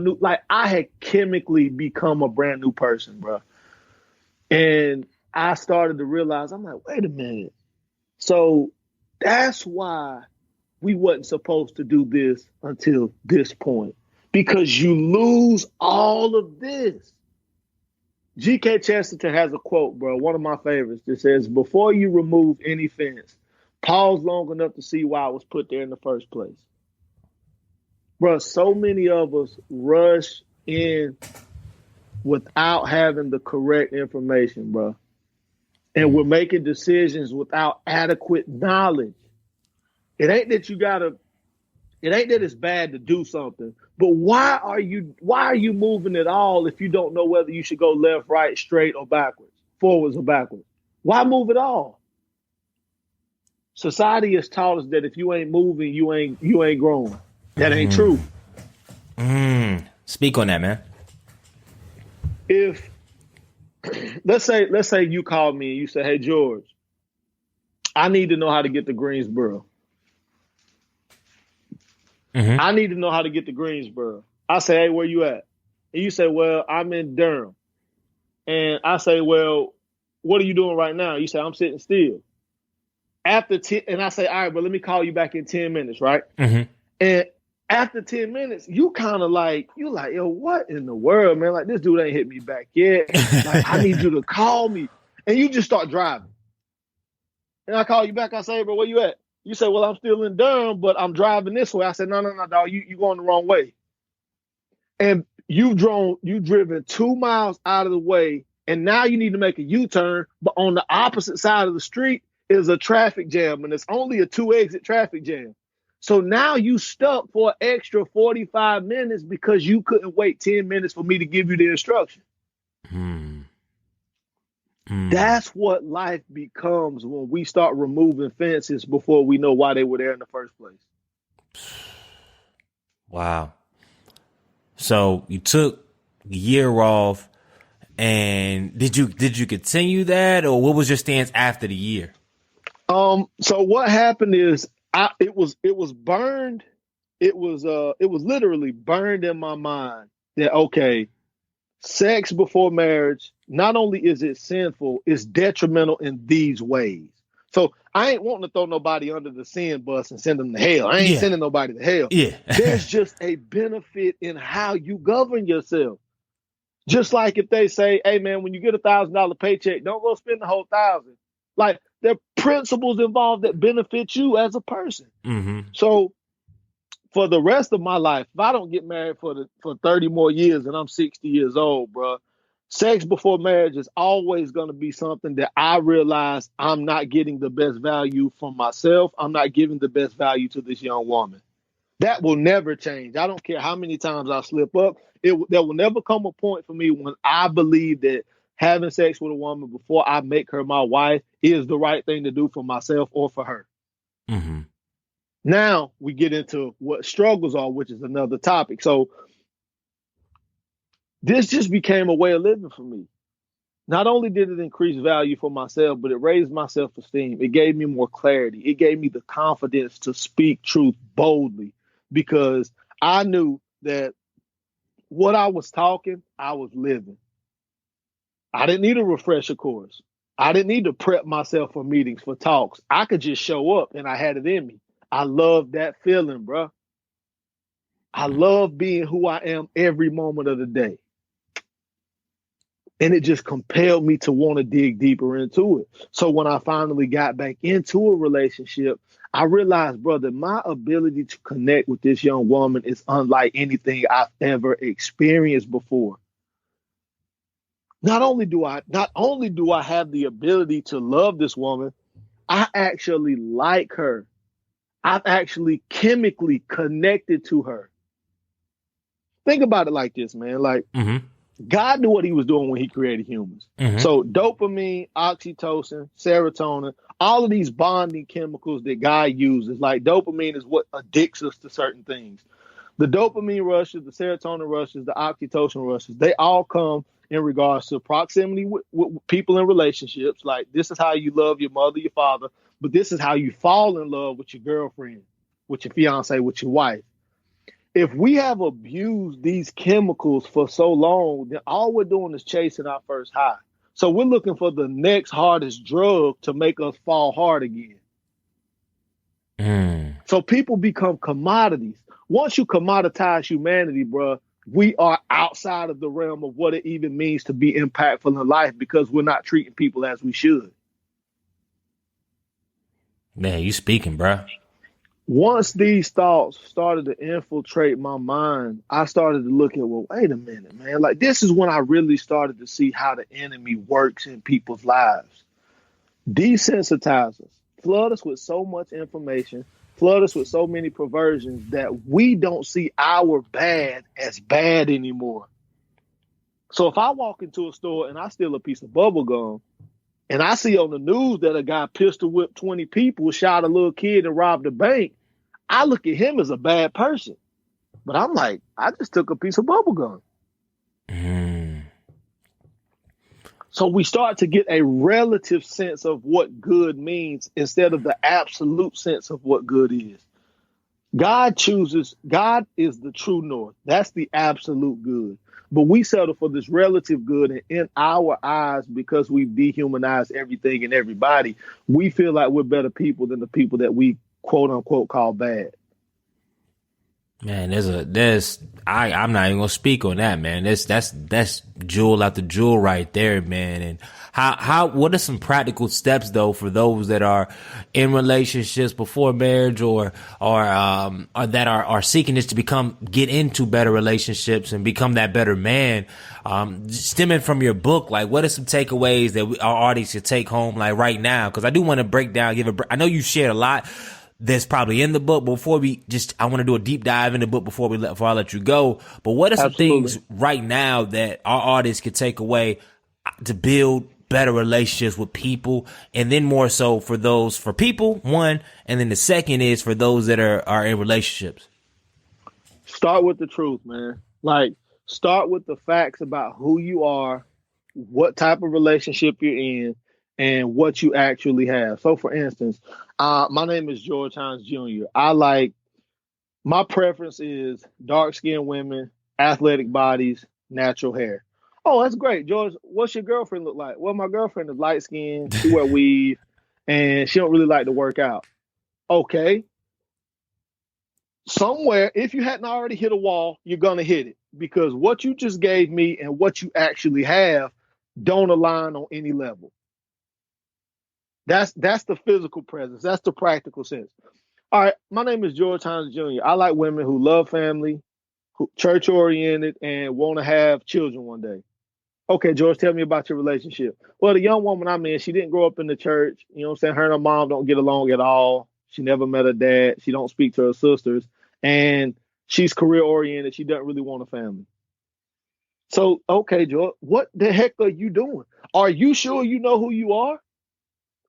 I had chemically become a brand new person, bro. And I started to realize, I'm like, wait a minute. So that's why we wasn't supposed to do this until this point. Because you lose all of this. G.K. Chesterton has a quote, bro, one of my favorites, that says, before you remove any fence, pause long enough to see why it was put there in the first place. Bro, so many of us rush in without having the correct information, bro. And we're making decisions without adequate knowledge. It ain't that it's bad to do something, but why are you moving at all if you don't know whether you should go left, right, straight, or backwards, forwards or backwards? Why move at all? Society has taught us that if you ain't moving, you ain't growing. That ain't true. Speak on that, man. If let's say you call me and you say, "Hey George, I need to know how to get to Greensboro. I need to know how to get to Greensboro." I say, "Hey, where you at?" And you say, "Well, I'm in Durham." And I say, "Well, what are you doing right now?" You say, "I'm sitting still." And I say, "All right, but let me call you back in 10 minutes, right?" And after 10 minutes, you kind of like, yo, what in the world, man? Like, this dude ain't hit me back yet. Like, I need you to call me. And you just start driving. And I call you back. I say, "Bro, where you at?" You say, "Well, I'm still in Durham, but I'm driving this way." I said, no, dog, you going the wrong way. And you've driven 2 miles out of the way, and now you need to make a U-turn, but on the opposite side of the street is a traffic jam, and it's only a 2-exit traffic jam. So now you stuck for an extra 45 minutes because you couldn't wait 10 minutes for me to give you the instruction. That's what life becomes when we start removing fences before we know why they were there in the first place. Wow. So you took a year off, and did you continue that, or what was your stance after the year? So what happened is it was burned. It was literally burned in my mind that, okay, sex before marriage, not only is it sinful, it's detrimental in these ways. So I ain't wanting to throw nobody under the sin bus and send them to hell. I ain't sending nobody to hell. Yeah. There's just a benefit in how you govern yourself. Just like if they say, "Hey man, when you get $1,000 paycheck, don't go spend the whole $1,000." Like, there are principles involved that benefit you as a person. So for the rest of my life, if I don't get married for 30 more years and I'm 60 years old, bro, sex before marriage is always going to be something that I realize I'm not getting the best value from myself. I'm not giving the best value to this young woman. That will never change. I don't care how many times I slip up. There will never come a point for me when I believe that having sex with a woman before I make her my wife is the right thing to do for myself or for her. Now we get into what struggles are, which is another topic. So this just became a way of living for me. Not only did it increase value for myself, but it raised my self-esteem. It gave me more clarity. It gave me the confidence to speak truth boldly, because I knew that what I was talking, I was living. I didn't need a refresher course. I didn't need to prep myself for meetings, for talks. I could just show up and I had it in me. I love that feeling, bro. I love being who I am every moment of the day. And it just compelled me to want to dig deeper into it. So when I finally got back into a relationship, I realized, brother, my ability to connect with this young woman is unlike anything I've ever experienced before. Not only do I have the ability to love this woman, I actually like her. I've actually chemically connected to her. Think about it like this, man. Like, God knew what he was doing when he created humans. So dopamine, oxytocin, serotonin, all of these bonding chemicals that God uses, like dopamine is what addicts us to certain things. The dopamine rushes, the serotonin rushes, the oxytocin rushes, they all come in regards to proximity with people in relationships. Like, this is how you love your mother, your father, but this is how you fall in love with your girlfriend, with your fiance, with your wife. If we have abused these chemicals for so long, then all we're doing is chasing our first high. So we're looking for the next hardest drug to make us fall hard again. So people become commodities. Once you commoditize humanity, bro, we are outside of the realm of what it even means to be impactful in life, because we're not treating people as we should. Man, you speaking, bro. Once these thoughts started to infiltrate my mind, I started to look at, well, wait a minute, man. Like, this is when I really started to see how the enemy works in people's lives. Desensitize us, flood us with so much information, flood us with so many perversions that we don't see our bad as bad anymore. So if I walk into a store and I steal a piece of bubble gum, and I see on the news that a guy pistol whipped 20 people, shot a little kid, and robbed a bank, I look at him as a bad person. But I'm like, I just took a piece of bubble gum. So we start to get a relative sense of what good means instead of the absolute sense of what good is. God is the true north. That's the absolute good. But we settle for this relative good, and in our eyes, because we've dehumanized everything and everybody, we feel like we're better people than the people that we quote unquote call bad. Man, I'm not even gonna speak on that, man. That's jewel after jewel right there, man. And what are some practical steps though for those that are in relationships before marriage or that are seeking this to get into better relationships and become that better man? Stemming from your book, like what are some takeaways that our audience should take home like right now? Because I do want to break down, I know you shared a lot that's probably in the book. Before I want to do a deep dive in the book before I let you go. But what are some things right now that our audience could take away to build better relationships with people? And then more so for people, one, and then the second is for those that are in relationships. Start with the truth, man. Like, start with the facts about who you are, what type of relationship you're in, and what you actually have. So, for instance, my name is George Hines Jr. My preference is dark-skinned women, athletic bodies, natural hair. Oh, that's great, George. What's your girlfriend look like? Well, my girlfriend is light-skinned, she wear weave, and she don't really like to work out. Okay. Somewhere, if you hadn't already hit a wall, you're going to hit it because what you just gave me and what you actually have don't align on any level. That's the physical presence. That's the practical sense. All right, my name is George Hines Jr. I like women who love family, who church oriented, and want to have children one day. Okay, George, tell me about your relationship. Well, the young woman I'm in, she didn't grow up in the church. You know what I'm saying? Her and her mom don't get along at all. She never met her dad. She don't speak to her sisters. And she's career oriented. She doesn't really want a family. So, okay, George, what the heck are you doing? Are you sure you know who you are?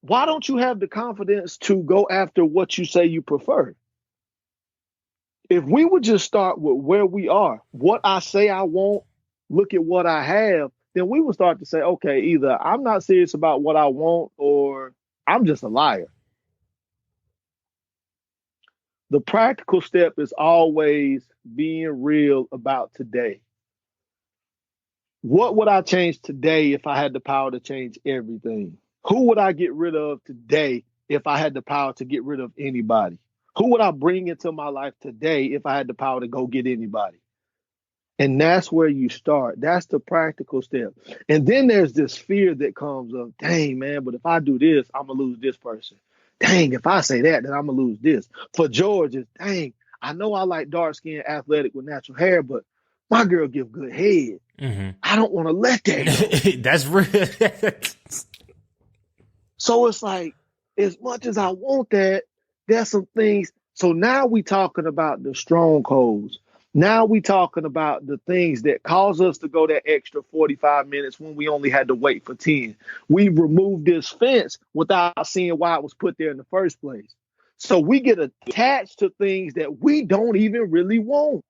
Why don't you have the confidence to go after what you say you prefer? If we would just start with where we are, what I say I want, look at what I have, then we would start to say, okay, either I'm not serious about what I want or I'm just a liar. The practical step is always being real about today. What would I change today if I had the power to change everything? Who would I get rid of today if I had the power to get rid of anybody? Who would I bring into my life today if I had the power to go get anybody? And that's where you start. That's the practical step. And then there's this fear that comes of, dang, man, but if I do this, I'm going to lose this person. Dang, if I say that, then I'm going to lose this. For George, it's, dang, I know I like dark-skinned, athletic with natural hair, but my girl give good head. Mm-hmm. I don't want to let that go. That's real. So it's like, as much as I want that, there's some things. So now we talking about the strongholds. Now we talking about the things that cause us to go that extra 45 minutes when we only had to wait for 10. We removed this fence without seeing why it was put there in the first place. So we get attached to things that we don't even really want.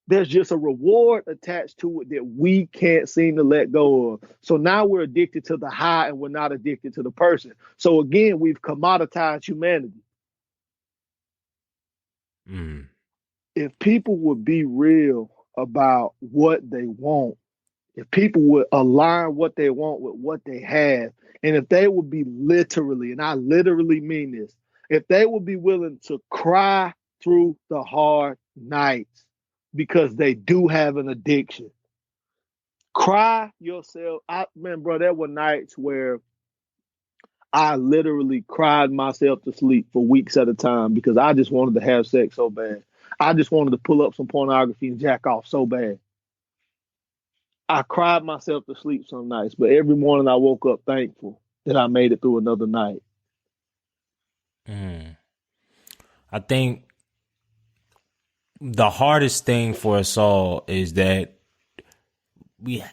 There's just a reward attached to it that we can't seem to let go of. So now we're addicted to the high and we're not addicted to the person. So again, we've commoditized humanity. Mm. If people would be real about what they want, if people would align what they want with what they have, and if they would be literally, and I literally mean this, if they would be willing to cry through the hard nights, because they do have an addiction. Cry yourself. Bro, there were nights where I literally cried myself to sleep for weeks at a time because I just wanted to have sex so bad. I just wanted to pull up some pornography and jack off so bad. I cried myself to sleep some nights, but every morning I woke up thankful that I made it through another night. I think the hardest thing for us all is that we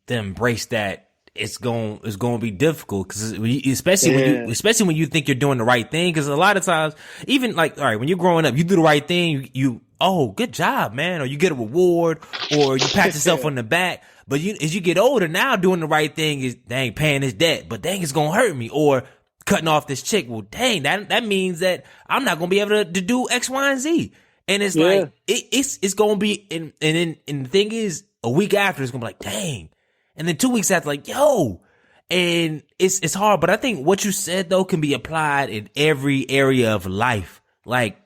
to embrace that it's going to be difficult, because especially when you think you're doing the right thing, because a lot of times, even like, all right, when you're growing up, you do the right thing, you oh, good job, man, or you get a reward, or you pat yourself on the back. But as you get older, now doing the right thing is, dang, paying this debt, but dang, it's gonna hurt me, or cutting off this chick. Well, dang, that means that I'm not gonna be able to do X, Y, and Z. And it's like it's gonna be, and the thing is, a week after it's gonna be like, dang. And then 2 weeks after, like, yo, and it's hard. But I think what you said, though, can be applied in every area of life. Like,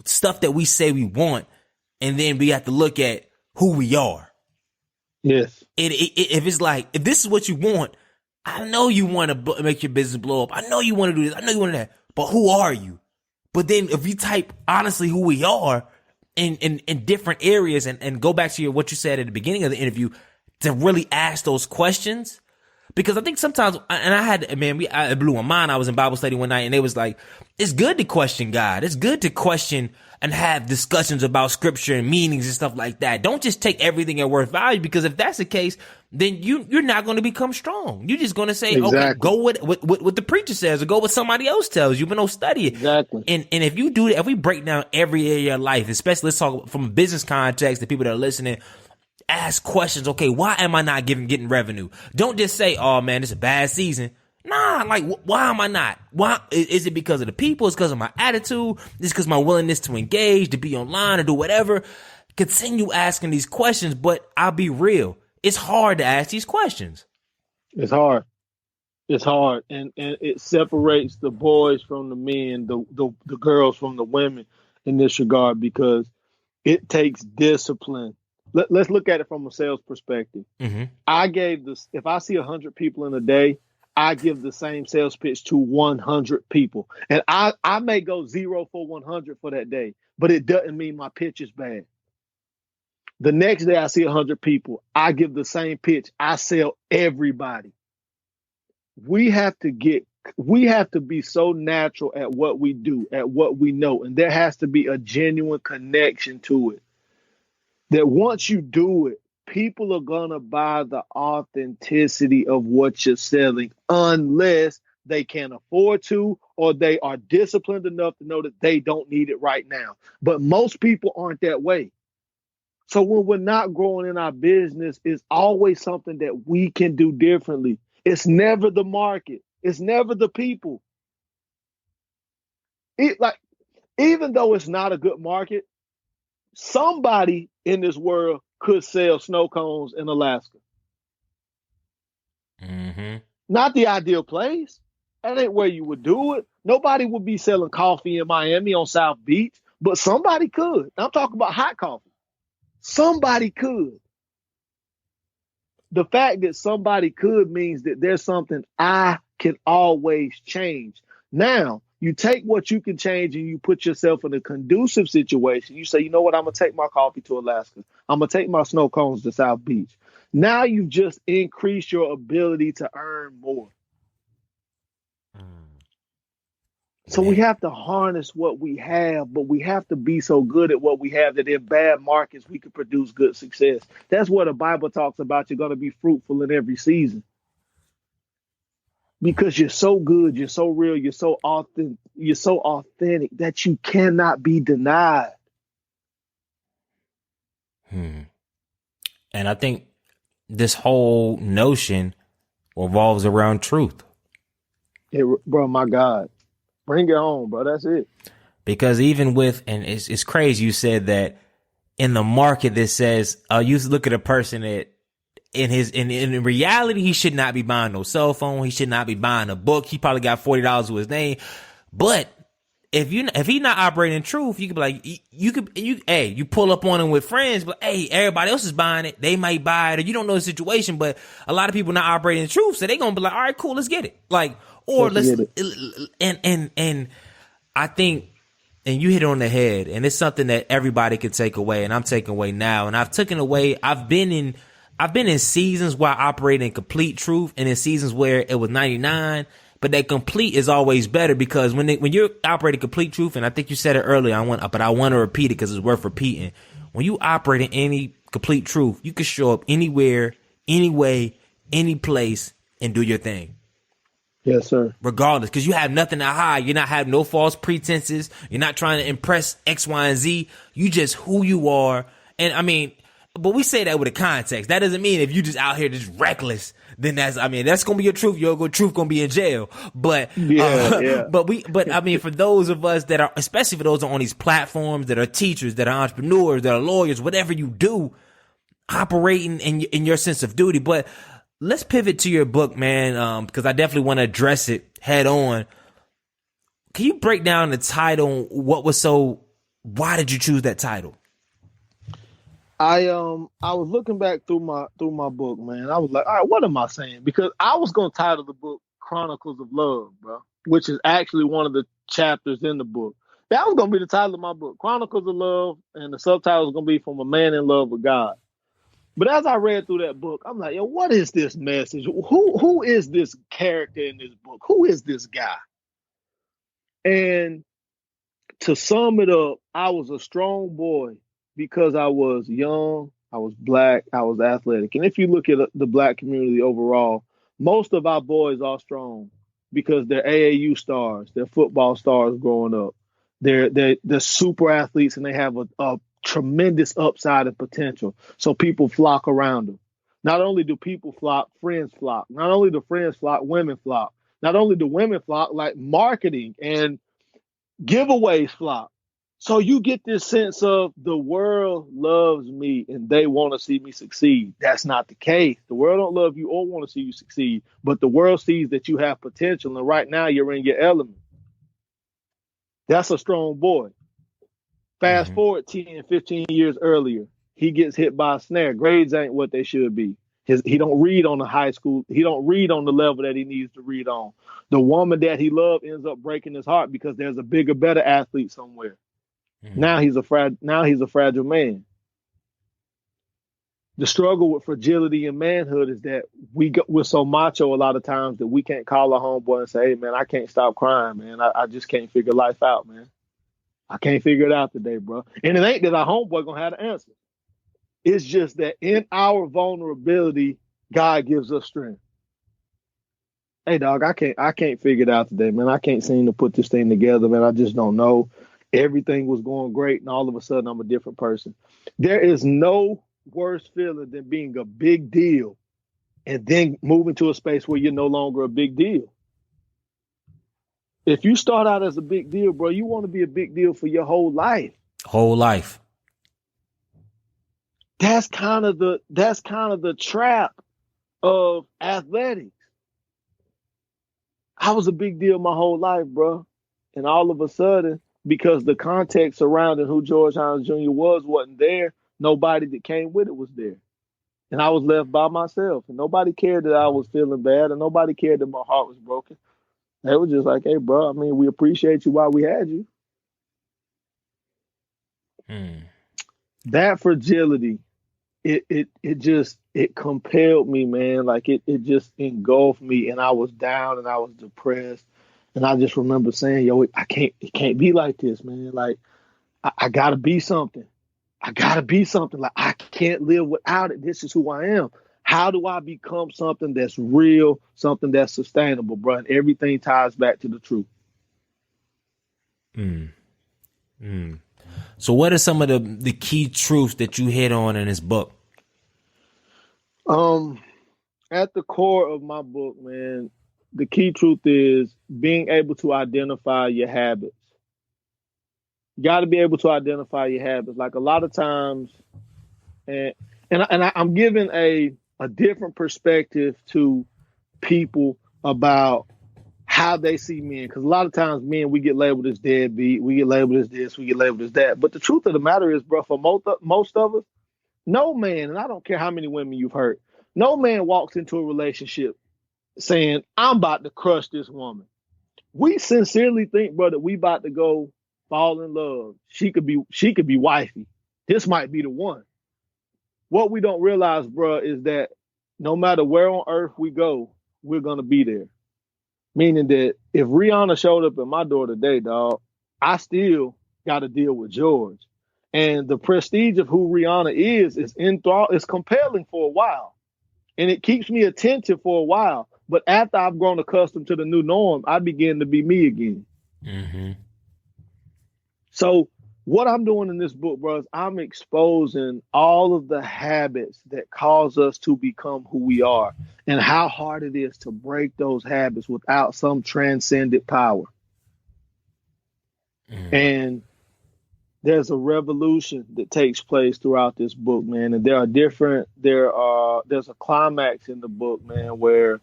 stuff that we say we want, and then we have to look at who we are. Yes. If it's like, if this is what you want, I know you want to make your business blow up. I know you want to do this. I know you want that. But who are you? But then if you type honestly who we are in different areas, and go back to what you said at the beginning of the interview, to really ask those questions. Because I think sometimes, and I had, it blew my mind. I was in Bible study one night, and it was like, it's good to question God. It's good to question and have discussions about scripture and meanings and stuff like that. Don't just take everything at worth value, because if that's the case, then you're not going to become strong. You're just going to say, okay, go with what the preacher says, or go with somebody else tells you, but don't study it. Exactly. And if you do that, if we break down every area of life, especially, let's talk from a business context, the people that are listening, ask questions. Okay, why am I not getting revenue? Don't just say, oh man, it's a bad season. Nah, like, why am I not? Why is it? Because of the people? It's because of my attitude? It's because my willingness to engage, to be online, or do whatever. Continue asking these questions, but I'll be real. It's hard to ask these questions. It's hard. It's hard, and it separates the boys from the men, the girls from the women in this regard, because it takes discipline. Let's look at it from a sales perspective. Mm-hmm. I gave this, if I see 100 people in a day, I give the same sales pitch to 100 people. And I may go 0 for 100 for that day, but it doesn't mean my pitch is bad. The next day I see 100 people, I give the same pitch. I sell everybody. We have to be so natural at what we do, at what we know. And there has to be a genuine connection to it. That once you do it, people are going to buy the authenticity of what you're selling, unless they can afford to, or they are disciplined enough to know that they don't need it right now. But most people aren't that way. So when we're not growing in our business, it's always something that we can do differently. It's never the market. It's never the people. Even though it's not a good market, somebody in this world could sell snow cones in Alaska. Mm-hmm. Not the ideal place. That ain't where you would do it. Nobody would be selling coffee in Miami on South Beach, but somebody could. I'm talking about hot coffee. Somebody could. The fact that somebody could means that there's something I can always change. Now, you take what you can change and you put yourself in a conducive situation. You say, you know what? I'm going to take my coffee to Alaska. I'm going to take my snow cones to South Beach. Now you've just increased your ability to earn more. So we have to harness what we have, but we have to be so good at what we have that in bad markets, we can produce good success. That's what the Bible talks about. You're going to be fruitful in every season. Because you're so good, you're so real, you're so authentic that you cannot be denied. And I think this whole notion revolves around truth. Bro, my God. Bring it home, bro. That's it. Because even with, and it's crazy you said that in the market that says, you look at a person that in reality, he should not be buying no cell phone. He should not be buying a book. He probably got $40 to his name. But if he not operating in truth, you could be like, you pull up on him with friends, but hey, everybody else is buying it. They might buy it, or you don't know the situation, but a lot of people not operating in truth. So they going to be like, all right, cool, let's get it. Like, Or Let's let's get it. and I think, and you hit it on the head, and it's something that everybody can take away, and I'm taking away now. And I've taken away. I've been in seasons where I operate in complete truth, and in seasons where it was 99. But that complete is always better, because when you're operating complete truth, and I think you said it earlier, I want to repeat it because it's worth repeating. When you operate in any complete truth, you can show up anywhere, any way, any place, and do your thing. Yes, sir. Regardless, because you have nothing to hide. You're not having no false pretenses. You're not trying to impress X, Y, and Z. You just who you are. And I mean, but we say that with a context. That doesn't mean if you just out here just reckless, then that's gonna be your truth. Your truth gonna be in jail. But Yeah. but I mean, for those of us that are, especially for those on these platforms that are teachers, that are entrepreneurs, that are lawyers, whatever you do, operating in your sense of duty. But let's pivot to your book, man, because I definitely want to address it head on. Can you break down the title? Why did you choose that title? I was looking back through my book, man. I was like, all right, what am I saying? Because I was gonna title the book Chronicles of Love, bro, which is actually one of the chapters in the book. That was gonna be the title of my book, Chronicles of Love, and the subtitle was gonna be From a Man in Love with God. But as I read through that book, I'm like, yo, what is this message? Who is this character in this book? Who is this guy? And to sum it up, I was a strong boy because I was young, I was black, I was athletic. And if you look at the black community overall, most of our boys are strong because they're AAU stars, they're football stars growing up. They're super athletes, and they have a tremendous upside and potential. So people flock around them. Not only do people flock, friends flock. Not only do friends flock, women flock. Not only do women flock, like marketing and giveaways flock. So you get this sense of the world loves me and they want to see me succeed. That's not the case. The world don't love you or want to see you succeed, but the world sees that you have potential, and right now you're in your element. That's a strong boy. Fast forward 10, 15 years earlier, he gets hit by a snare. Grades ain't what they should be. He don't read on the high school. He don't read on the level that he needs to read on. The woman that he loved ends up breaking his heart because there's a bigger, better athlete somewhere. Now he's a fragile man. The struggle with fragility and manhood is that we're so macho a lot of times that we can't call a homeboy and say, hey, man, I can't stop crying, man. I just can't figure life out, man. I can't figure it out today, bro. And it ain't that our homeboy gonna have the answer. It's just that in our vulnerability, God gives us strength. Hey, dog, I can't figure it out today, man. I can't seem to put this thing together, man. I just don't know. Everything was going great, and all of a sudden, I'm a different person. There is no worse feeling than being a big deal and then moving to a space where you're no longer a big deal. If you start out as a big deal, bro, you want to be a big deal for your whole life. Whole life. That's kind of the trap of athletics. I was a big deal my whole life, bro. And all of a sudden, because the context surrounding who George Hines Jr. wasn't there, nobody that came with it was there. And I was left by myself. And nobody cared that I was feeling bad, and nobody cared that my heart was broken. They were just like, hey, bro, I mean, we appreciate you while we had you. That fragility, it compelled me, man. Like it just engulfed me, and I was down and I was depressed. And I just remember saying, yo, it can't be like this, man. Like I gotta be something. I gotta be something. Like I can't live without it. This is who I am. How do I become something that's real, something that's sustainable, bro? And everything ties back to the truth. So what are some of the key truths that you hit on in this book? At the core of my book, man, the key truth is being able to identify your habits. You got to be able to identify your habits. Like a lot of times, and I'm giving a different perspective to people about how they see men. Because a lot of times men, we get labeled as deadbeat, we get labeled as this, we get labeled as that. But the truth of the matter is, bro, for most of us, no man, and I don't care how many women you've hurt, no man walks into a relationship saying, I'm about to crush this woman. We sincerely think, bro, that we about to go fall in love. She could be wifey. This might be the one. What we don't realize, bro, is that no matter where on earth we go, we're gonna be there. Meaning that if Rihanna showed up at my door today, dog, I still got to deal with George. And the prestige of who Rihanna is is compelling for a while. And it keeps me attentive for a while. But after I've grown accustomed to the new norm, I begin to be me again. Mm-hmm. So what I'm doing in this book, bro, is I'm exposing all of the habits that cause us to become who we are and how hard it is to break those habits without some transcendent power. And there's a revolution that takes place throughout this book, man. And there's a climax in the book, man, where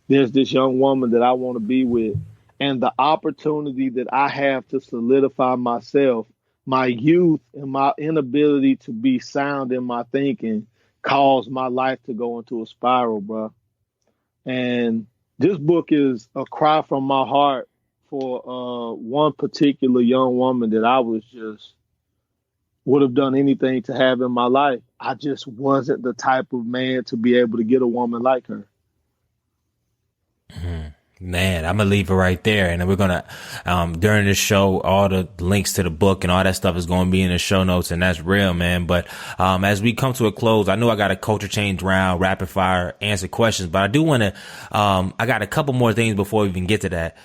there's this young woman that I want to be with. And the opportunity that I have to solidify myself, my youth and my inability to be sound in my thinking caused my life to go into a spiral, bro. And this book is a cry from my heart for one particular young woman that I would have done anything to have in my life. I just wasn't the type of man to be able to get a woman like her. Man, I'm gonna leave it right there, and then we're gonna during this show, all the links to the book and all that stuff is gonna be in the show notes, and that's real, man. But as we come to a close, I know I got a culture change round, rapid fire answer questions, but I do want to I got a couple more things before we even get to that.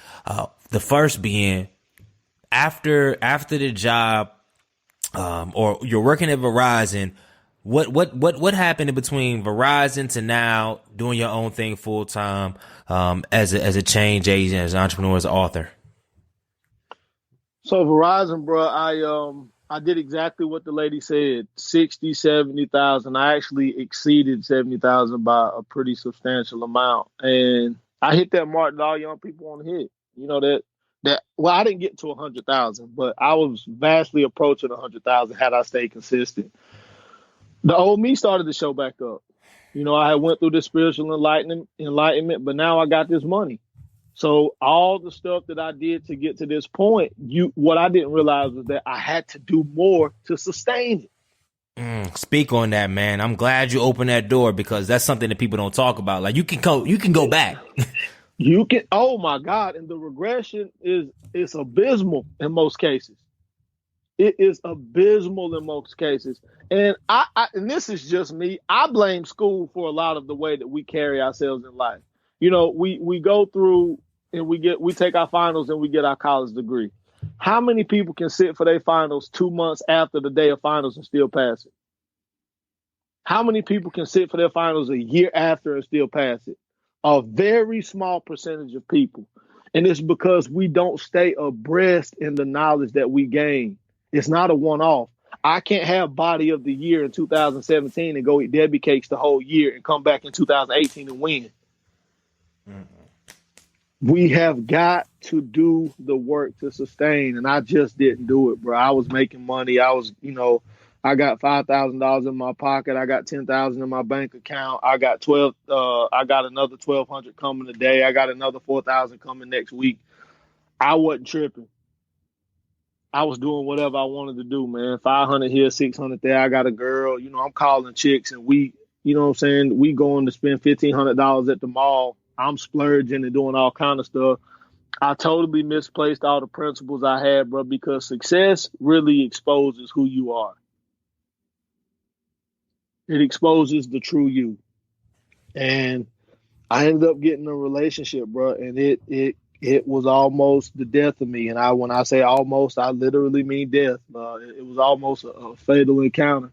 The first being after the job, or you're working at Verizon. What happened in between Verizon to now doing your own thing full time, as a change agent, as an entrepreneur, as an author? So Verizon, bro, I did exactly what the lady said, 60, 70,000. I actually exceeded 70,000 by a pretty substantial amount. And I hit that mark that all young people want to hit. You know, well, I didn't get to 100,000, but I was vastly approaching 100,000 had I stayed consistent. The old me started to show back up. You know, I had went through this spiritual enlightenment, but now I got this money. So all the stuff that I did to get to this point, what I didn't realize was that I had to do more to sustain it. Speak on that, man. I'm glad you opened that door, because that's something that people don't talk about. Like you can go back. You can. Oh my God! And the regression is abysmal in most cases. It is abysmal in most cases. And and this is just me. I blame school for a lot of the way that we carry ourselves in life. You know, we go through and we take our finals and we get our college degree. How many people can sit for their finals 2 months after the day of finals and still pass it? How many people can sit for their finals a year after and still pass it? A very small percentage of people. And it's because we don't stay abreast in the knowledge that we gain. It's not a one-off. I can't have body of the year in 2017 and go eat Debbie cakes the whole year and come back in 2018 and win. We have got to do the work to sustain, and I just didn't do it, bro. I was making money. I got $5,000 in my pocket. I got $10,000 in my bank account. I got another 1,200 coming today. I got another 4,000 coming next week. I wasn't tripping. I was doing whatever I wanted to do, man. 500 here, 600 there. I got a girl. You know, I'm calling chicks, and we going to spend $1,500 at the mall. I'm splurging and doing all kind of stuff. I totally misplaced all the principles I had, bro, because success really exposes who you are. It exposes the true you. And I ended up getting a relationship, bro, and it was almost the death of me. And when I say almost, I literally mean death. It was almost a fatal encounter.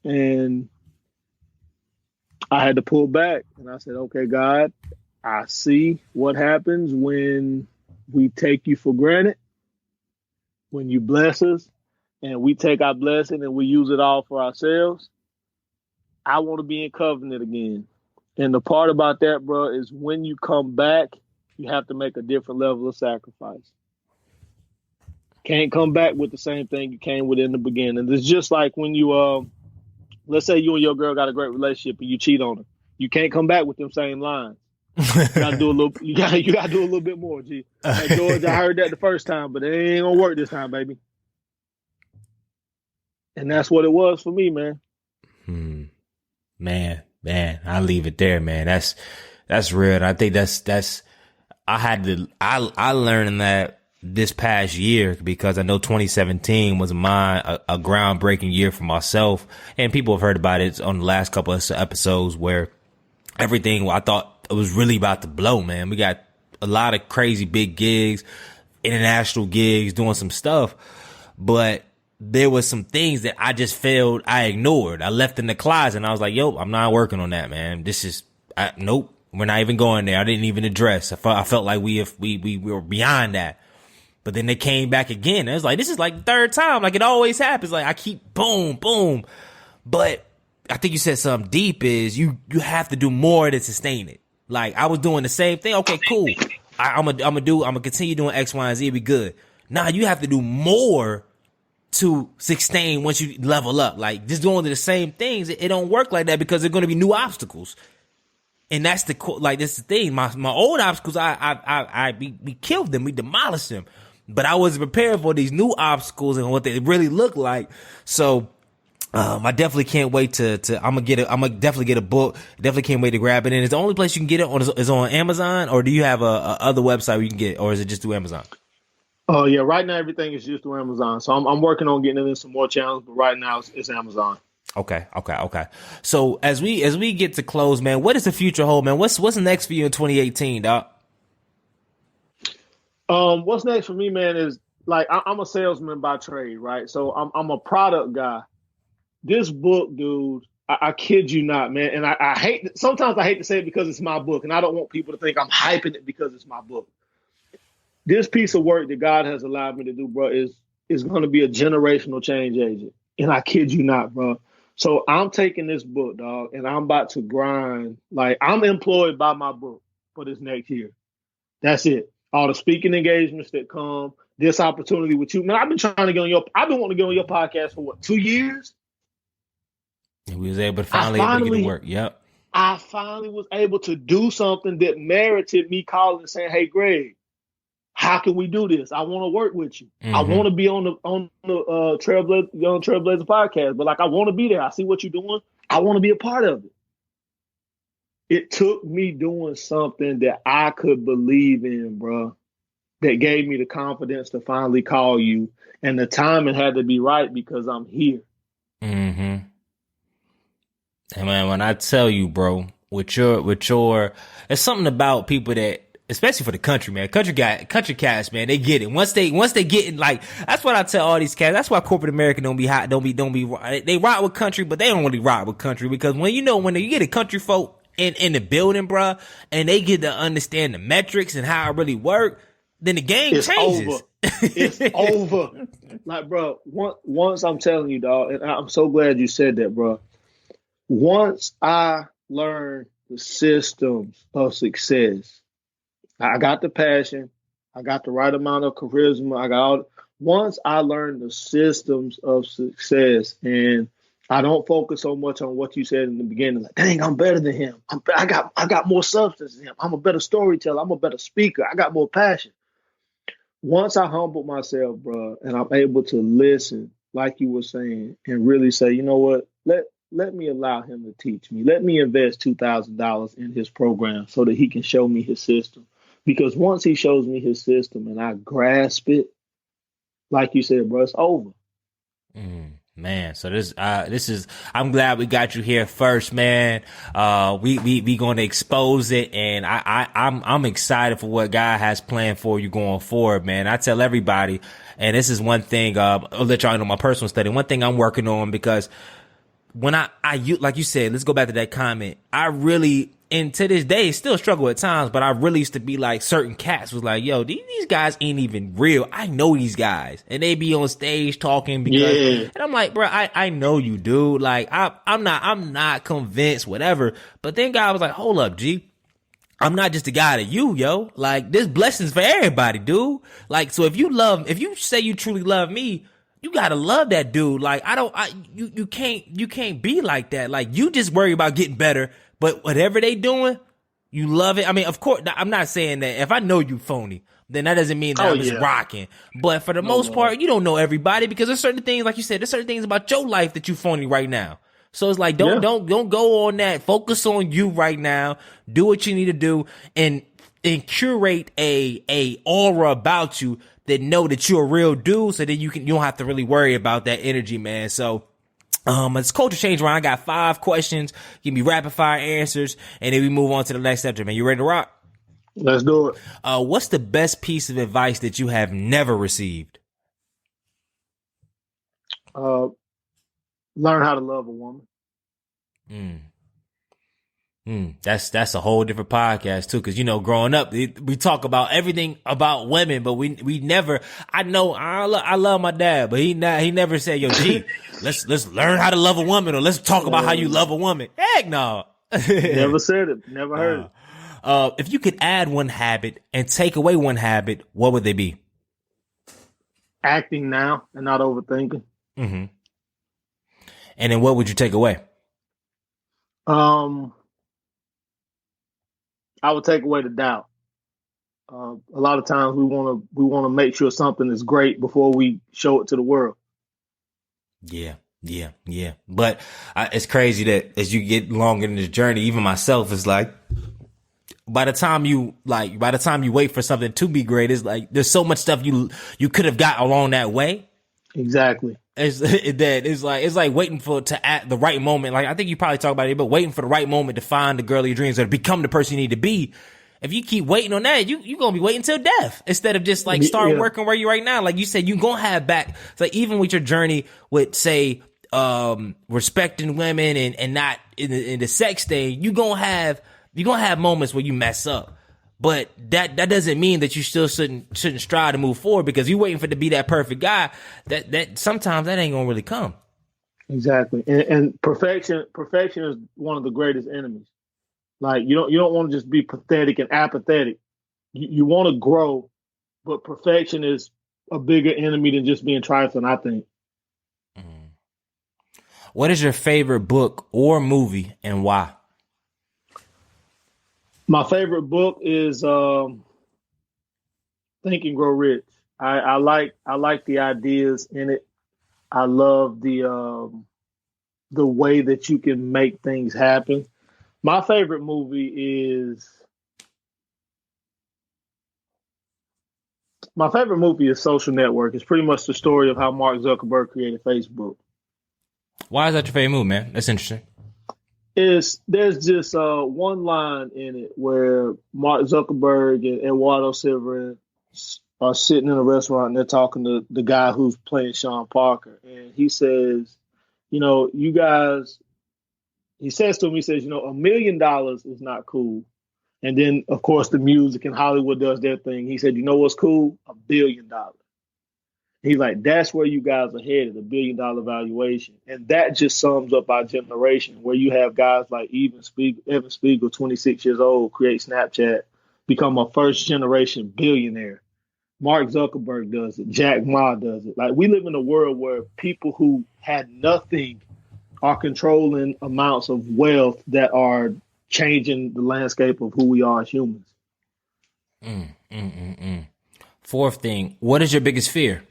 And I had to pull back. And I said, okay, God, I see what happens when we take you for granted, when you bless us, and we take our blessing and we use it all for ourselves. I want to be in covenant again. And the part about that, bro, is when you come back, you have to make a different level of sacrifice. Can't come back with the same thing you came with in the beginning. It's just like when you, let's say you and your girl got a great relationship and you cheat on her. You can't come back with them same lines. You gotta do a little. You gotta do a little bit more, G. Hey, George, I heard that the first time, but it ain't gonna work this time, baby. And that's what it was for me, man. Man, I leave it there, man. That's real. I think that's I learned that this past year because I know 2017 was a groundbreaking year for myself, and people have heard about it on the last couple of episodes where everything I thought it was really about to blow, man. We got a lot of crazy big gigs, international gigs, doing some stuff, but there was some things that I just failed. I ignored. I left in the closet and I was like, yo, I'm not working on that, man. Nope. We're not even going there. I didn't even address. I felt like we were beyond that. But then they came back again. It was like, this is like the third time. Like it always happens. Like I keep boom, boom. But I think you said something deep is you have to do more to sustain it. Like I was doing the same thing. Okay, cool. I'm gonna continue doing X, Y, and Z. Be good. Nah, you have to do more to sustain once you level up. Like just doing the same things, it don't work like that because there're going to be new obstacles. And that's that's the thing. My old obstacles, we killed them, we demolished them, but I wasn't prepared for these new obstacles and what they really look like. So, I definitely can't wait to I'm gonna definitely get a book. Definitely can't wait to grab it. And it's the only place you can get it on is on Amazon, or do you have a other website where you can get it, or is it just through Amazon? Oh yeah, right now everything is just through Amazon. So I'm working on getting it in some more channels, but right now it's Amazon. Okay. So as we get to close, man, what does the future hold, man? What's next for you in 2018, dog? What's next for me, man, is like I'm a salesman by trade, right? So I'm a product guy. This book, dude, I kid you not, man, and I hate sometimes I hate to say it because it's my book, and I don't want people to think I'm hyping it because it's my book. This piece of work that God has allowed me to do, bro, is going to be a generational change agent. And I kid you not, bro. So I'm taking this book, dog, and I'm about to grind. Like, I'm employed by my book for this next year. That's it. All the speaking engagements that come, this opportunity with you. Man, I've been wanting to get on your podcast for what, 2 years? And we was able to finally get to work. Yep. I finally was able to do something that merited me calling and saying, hey, Greg, how can we do this? I want to work with you. Mm-hmm. I want to be on the Trailblazer podcast, but like I want to be there. I see what you're doing. I want to be a part of it. It took me doing something that I could believe in, bro, that gave me the confidence to finally call you. And the timing had to be right because I'm here. Mm-hmm. And man, when I tell you, bro, with your, there's something about people that, especially for the country, man. Country cats, man, they get it. Once they get it, like, that's what I tell all these cats. That's why corporate America don't be hot, don't be, they rock with country, but they don't really rock with country because when you get a country folk in the building, bruh, and they get to understand the metrics and how it really work, then the game changes. Over. It's over. Like, bro, once I'm telling you, dog, and I'm so glad you said that, bro. Once I learned the systems of success, I got the passion. I got the right amount of charisma. Once I learned the systems of success, and I don't focus so much on what you said in the beginning, like, dang, I'm better than him. I got more substance than him. I'm a better storyteller. I'm a better speaker. I got more passion. Once I humbled myself, bro, and I'm able to listen, like you were saying, and really say, you know what, let me allow him to teach me. Let me invest $2,000 in his program so that he can show me his system. Because once he shows me his system and I grasp it, like you said, bro, it's over. Man, so this is, I'm glad we got you here first, man. We going to expose it, and I'm excited for what God has planned for you going forward, man. I tell everybody, and this is one thing, I'll let y'all know my personal study. One thing I'm working on, because when I like you said, let's go back to that comment. I really, and to this day, still struggle at times, but I really used to be like, certain cats was like, yo, these guys ain't even real. I know these guys, and they be on stage talking because, and I'm like, bro, I know you, dude. Like, I'm not convinced, whatever. But then God was like, hold up, G. I'm not just a guy to you, yo. Like, this blessings for everybody, dude. Like, so if you say you truly love me, you gotta love that dude. Like, you can't be like that. Like, you just worry about getting better, but whatever they doing, You love it. I mean, of course, I'm not saying that if I know you phony, then that doesn't mean that Oh, I'm just yeah. rocking. But for the No, most no. part, you don't know everybody because there's certain things, like you said, there's certain things about your life that you phony right now. So it's like, don't go on that. Focus on you right now. Do what you need to do and curate a aura about you that know that you're a real dude. So then you don't have to really worry about that energy, man. So, it's culture change round. I got 5 questions. Give me rapid fire answers, and then we move on to the next subject, man. You ready to rock? Let's do it. What's the best piece of advice that you have never received? Learn how to love a woman. That's a whole different podcast too, because growing up, we talk about everything about women, but we never. I know I love my dad, but he never said, "Yo, G, let's learn how to love a woman," or "Let's talk about how you love a woman." Heck no. Never said it. Never heard it. If you could add one habit and take away one habit, what would they be? Acting now and not overthinking. Mm-hmm. And then what would you take away? I would take away the doubt. A lot of times we want to make sure something is great before we show it to the world. Yeah. But it's crazy that as you get longer in this journey, even myself is like, by the time you wait for something to be great, it's like there's so much stuff you could have got along that way. Exactly. It's like waiting for at the right moment. Like I think you probably talk about it, but waiting for the right moment to find the girl of your dreams or to become the person you need to be. If you keep waiting on that, you gonna be waiting till death instead of just like start working where you right now. Like you said, you gonna have back. It's like even with your journey with say respecting women and not in the sex thing, you gonna have moments where you mess up. But that doesn't mean that you still shouldn't strive to move forward because you're waiting for it to be that perfect guy. That sometimes that ain't gonna really come. Exactly, and perfection is one of the greatest enemies. Like you don't want to just be pathetic and apathetic. You want to grow, but perfection is a bigger enemy than just being trifling, I think. What is your favorite book or movie and why? My favorite book is Think and Grow Rich. I like the ideas in it. I love the way that you can make things happen. My favorite movie is Social Network. It's pretty much the story of how Mark Zuckerberg created Facebook. Why is that your favorite movie, man? That's interesting. There's just one line in it where Mark Zuckerberg and Eduardo Silva are sitting in a restaurant and they're talking to the guy who's playing Sean Parker. And he says, you guys, he says to him, $1 million is not cool. And then, of course, the music and Hollywood does their thing. He said, you know what's cool? $1 billion. He's like, that's where you guys are headed, $1 billion valuation. And that just sums up our generation, where you have guys like Evan Spiegel, 26 years old, create Snapchat, become a first generation billionaire. Mark Zuckerberg does it. Jack Ma does it. Like, we live in a world where people who had nothing are controlling amounts of wealth that are changing the landscape of who we are as humans. Fourth thing, what is your biggest fear?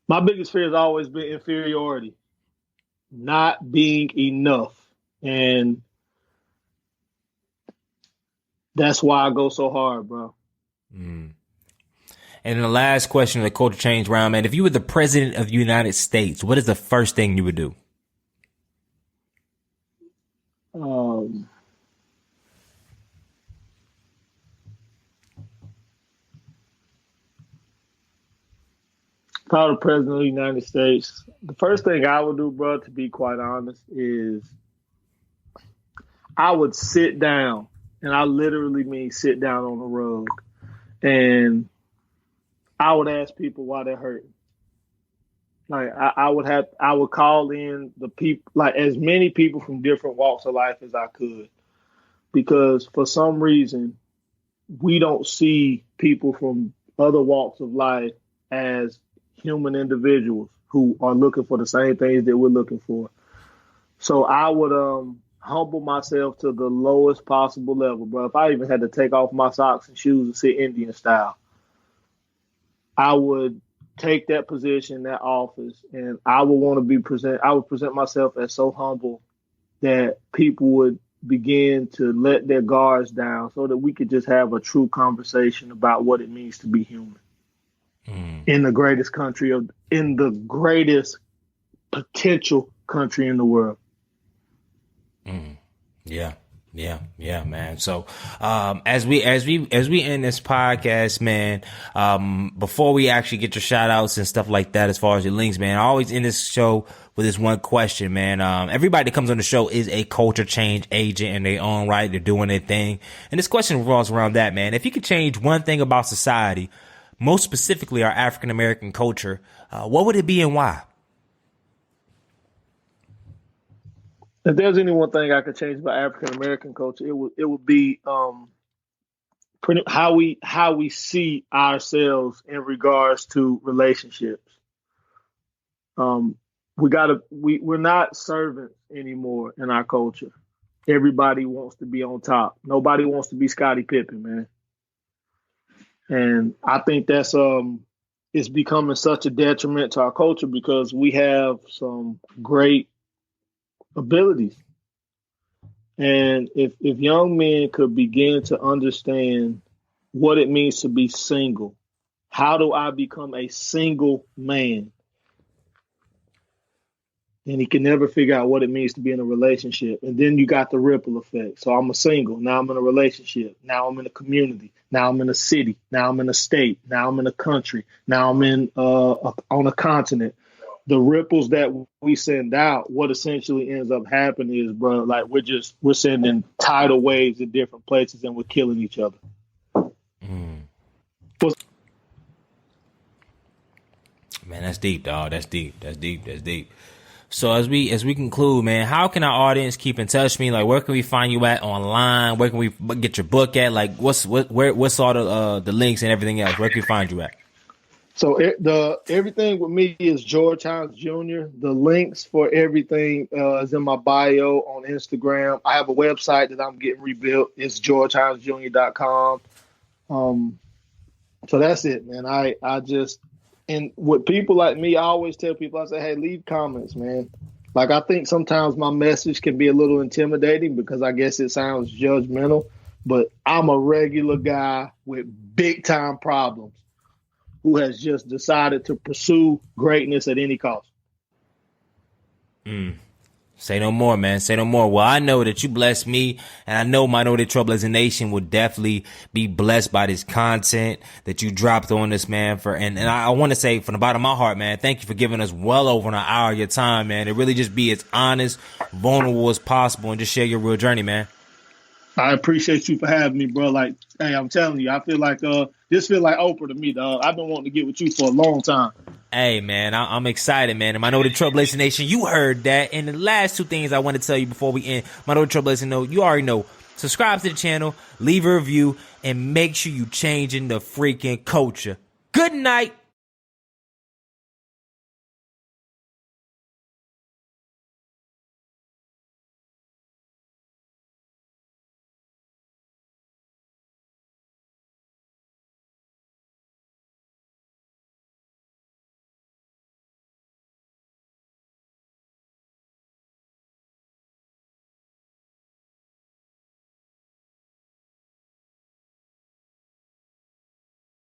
My biggest fear has always been inferiority, not being enough. And that's why I go so hard, bro. And then the last question of the culture change round, man. If you were the president of the United States, what is the first thing you would do? If I were the president of the United States, the first thing I would do, bro, to be quite honest, is I would sit down, and I literally mean sit down on the rug, and I would ask people why they're hurting. Like I would call in the people, like as many people from different walks of life as I could, because for some reason we don't see people from other walks of life as human individuals who are looking for the same things that we're looking for. So I would humble myself to the lowest possible level, bro. If I even had to take off my socks and shoes and sit Indian style, I would take that position, that office, and I would want to be present. I would present myself as so humble that people would begin to let their guards down, so that we could just have a true conversation about what it means to be human in the greatest in the greatest potential country in the world. Yeah, man. So, as we end this podcast, man, before we actually get your shout outs and stuff like that, as far as your links, man, I always end this show with this one question, man. Everybody that comes on the show is a culture change agent in their own right. They're doing their thing. And this question revolves around that, man. If you could change one thing about society, most specifically our African American culture, what would it be and why? If there's any one thing I could change about African American culture, it would be how we see ourselves in regards to relationships. We're not servants anymore in our culture. Everybody wants to be on top. Nobody wants to be Scottie Pippen, man. And I think that's it's becoming such a detriment to our culture, because we have some great abilities. And if young men could begin to understand what it means to be single, how do I become a single man? And he can never figure out what it means to be in a relationship. And then you got the ripple effect. So I'm a single. Now I'm in a relationship. Now I'm in a community. Now I'm in a city. Now I'm in a state. Now I'm in a country. Now I'm in on a continent. The ripples that we send out, what essentially ends up happening is, bro, like we're sending tidal waves in different places, and we're killing each other. Man, that's deep, dog. That's deep. So as we conclude, man, how can our audience keep in touch with me? Like, where can we find you at online? Where can we get your book at? Like, what's all the links and everything else? Where can we find you at? So everything with me is George Hines Jr. The links for everything is in my bio on Instagram. I have a website that I'm getting rebuilt. It's georgehinesjr.com. So that's it, man. I just, and with people like me, I always tell people, I say, hey, leave comments, man. Like, I think sometimes my message can be a little intimidating because I guess it sounds judgmental, but I'm a regular guy with big time problems who has just decided to pursue greatness at any cost. Say no more, man. Say no more. Well, I know that you blessed me, and I know my Know That Trailblazing Nation will definitely be blessed by this content that you dropped on us, man. And I want to say from the bottom of my heart, man, thank you for giving us well over an hour of your time, man. To really just be as honest, vulnerable as possible, and just share your real journey, man. I appreciate you for having me, bro. Like, hey, I'm telling you, I feel like this feel like Oprah to me, dog. I've been wanting to get with you for a long time. Hey, man, I'm excited, man. And my Know The Trailblazing Nation, you heard that. And the last two things I want to tell you before we end, my Know The Trailblazing Note, you already know. Subscribe to the channel, leave a review, and make sure you changing the freaking culture. Good night.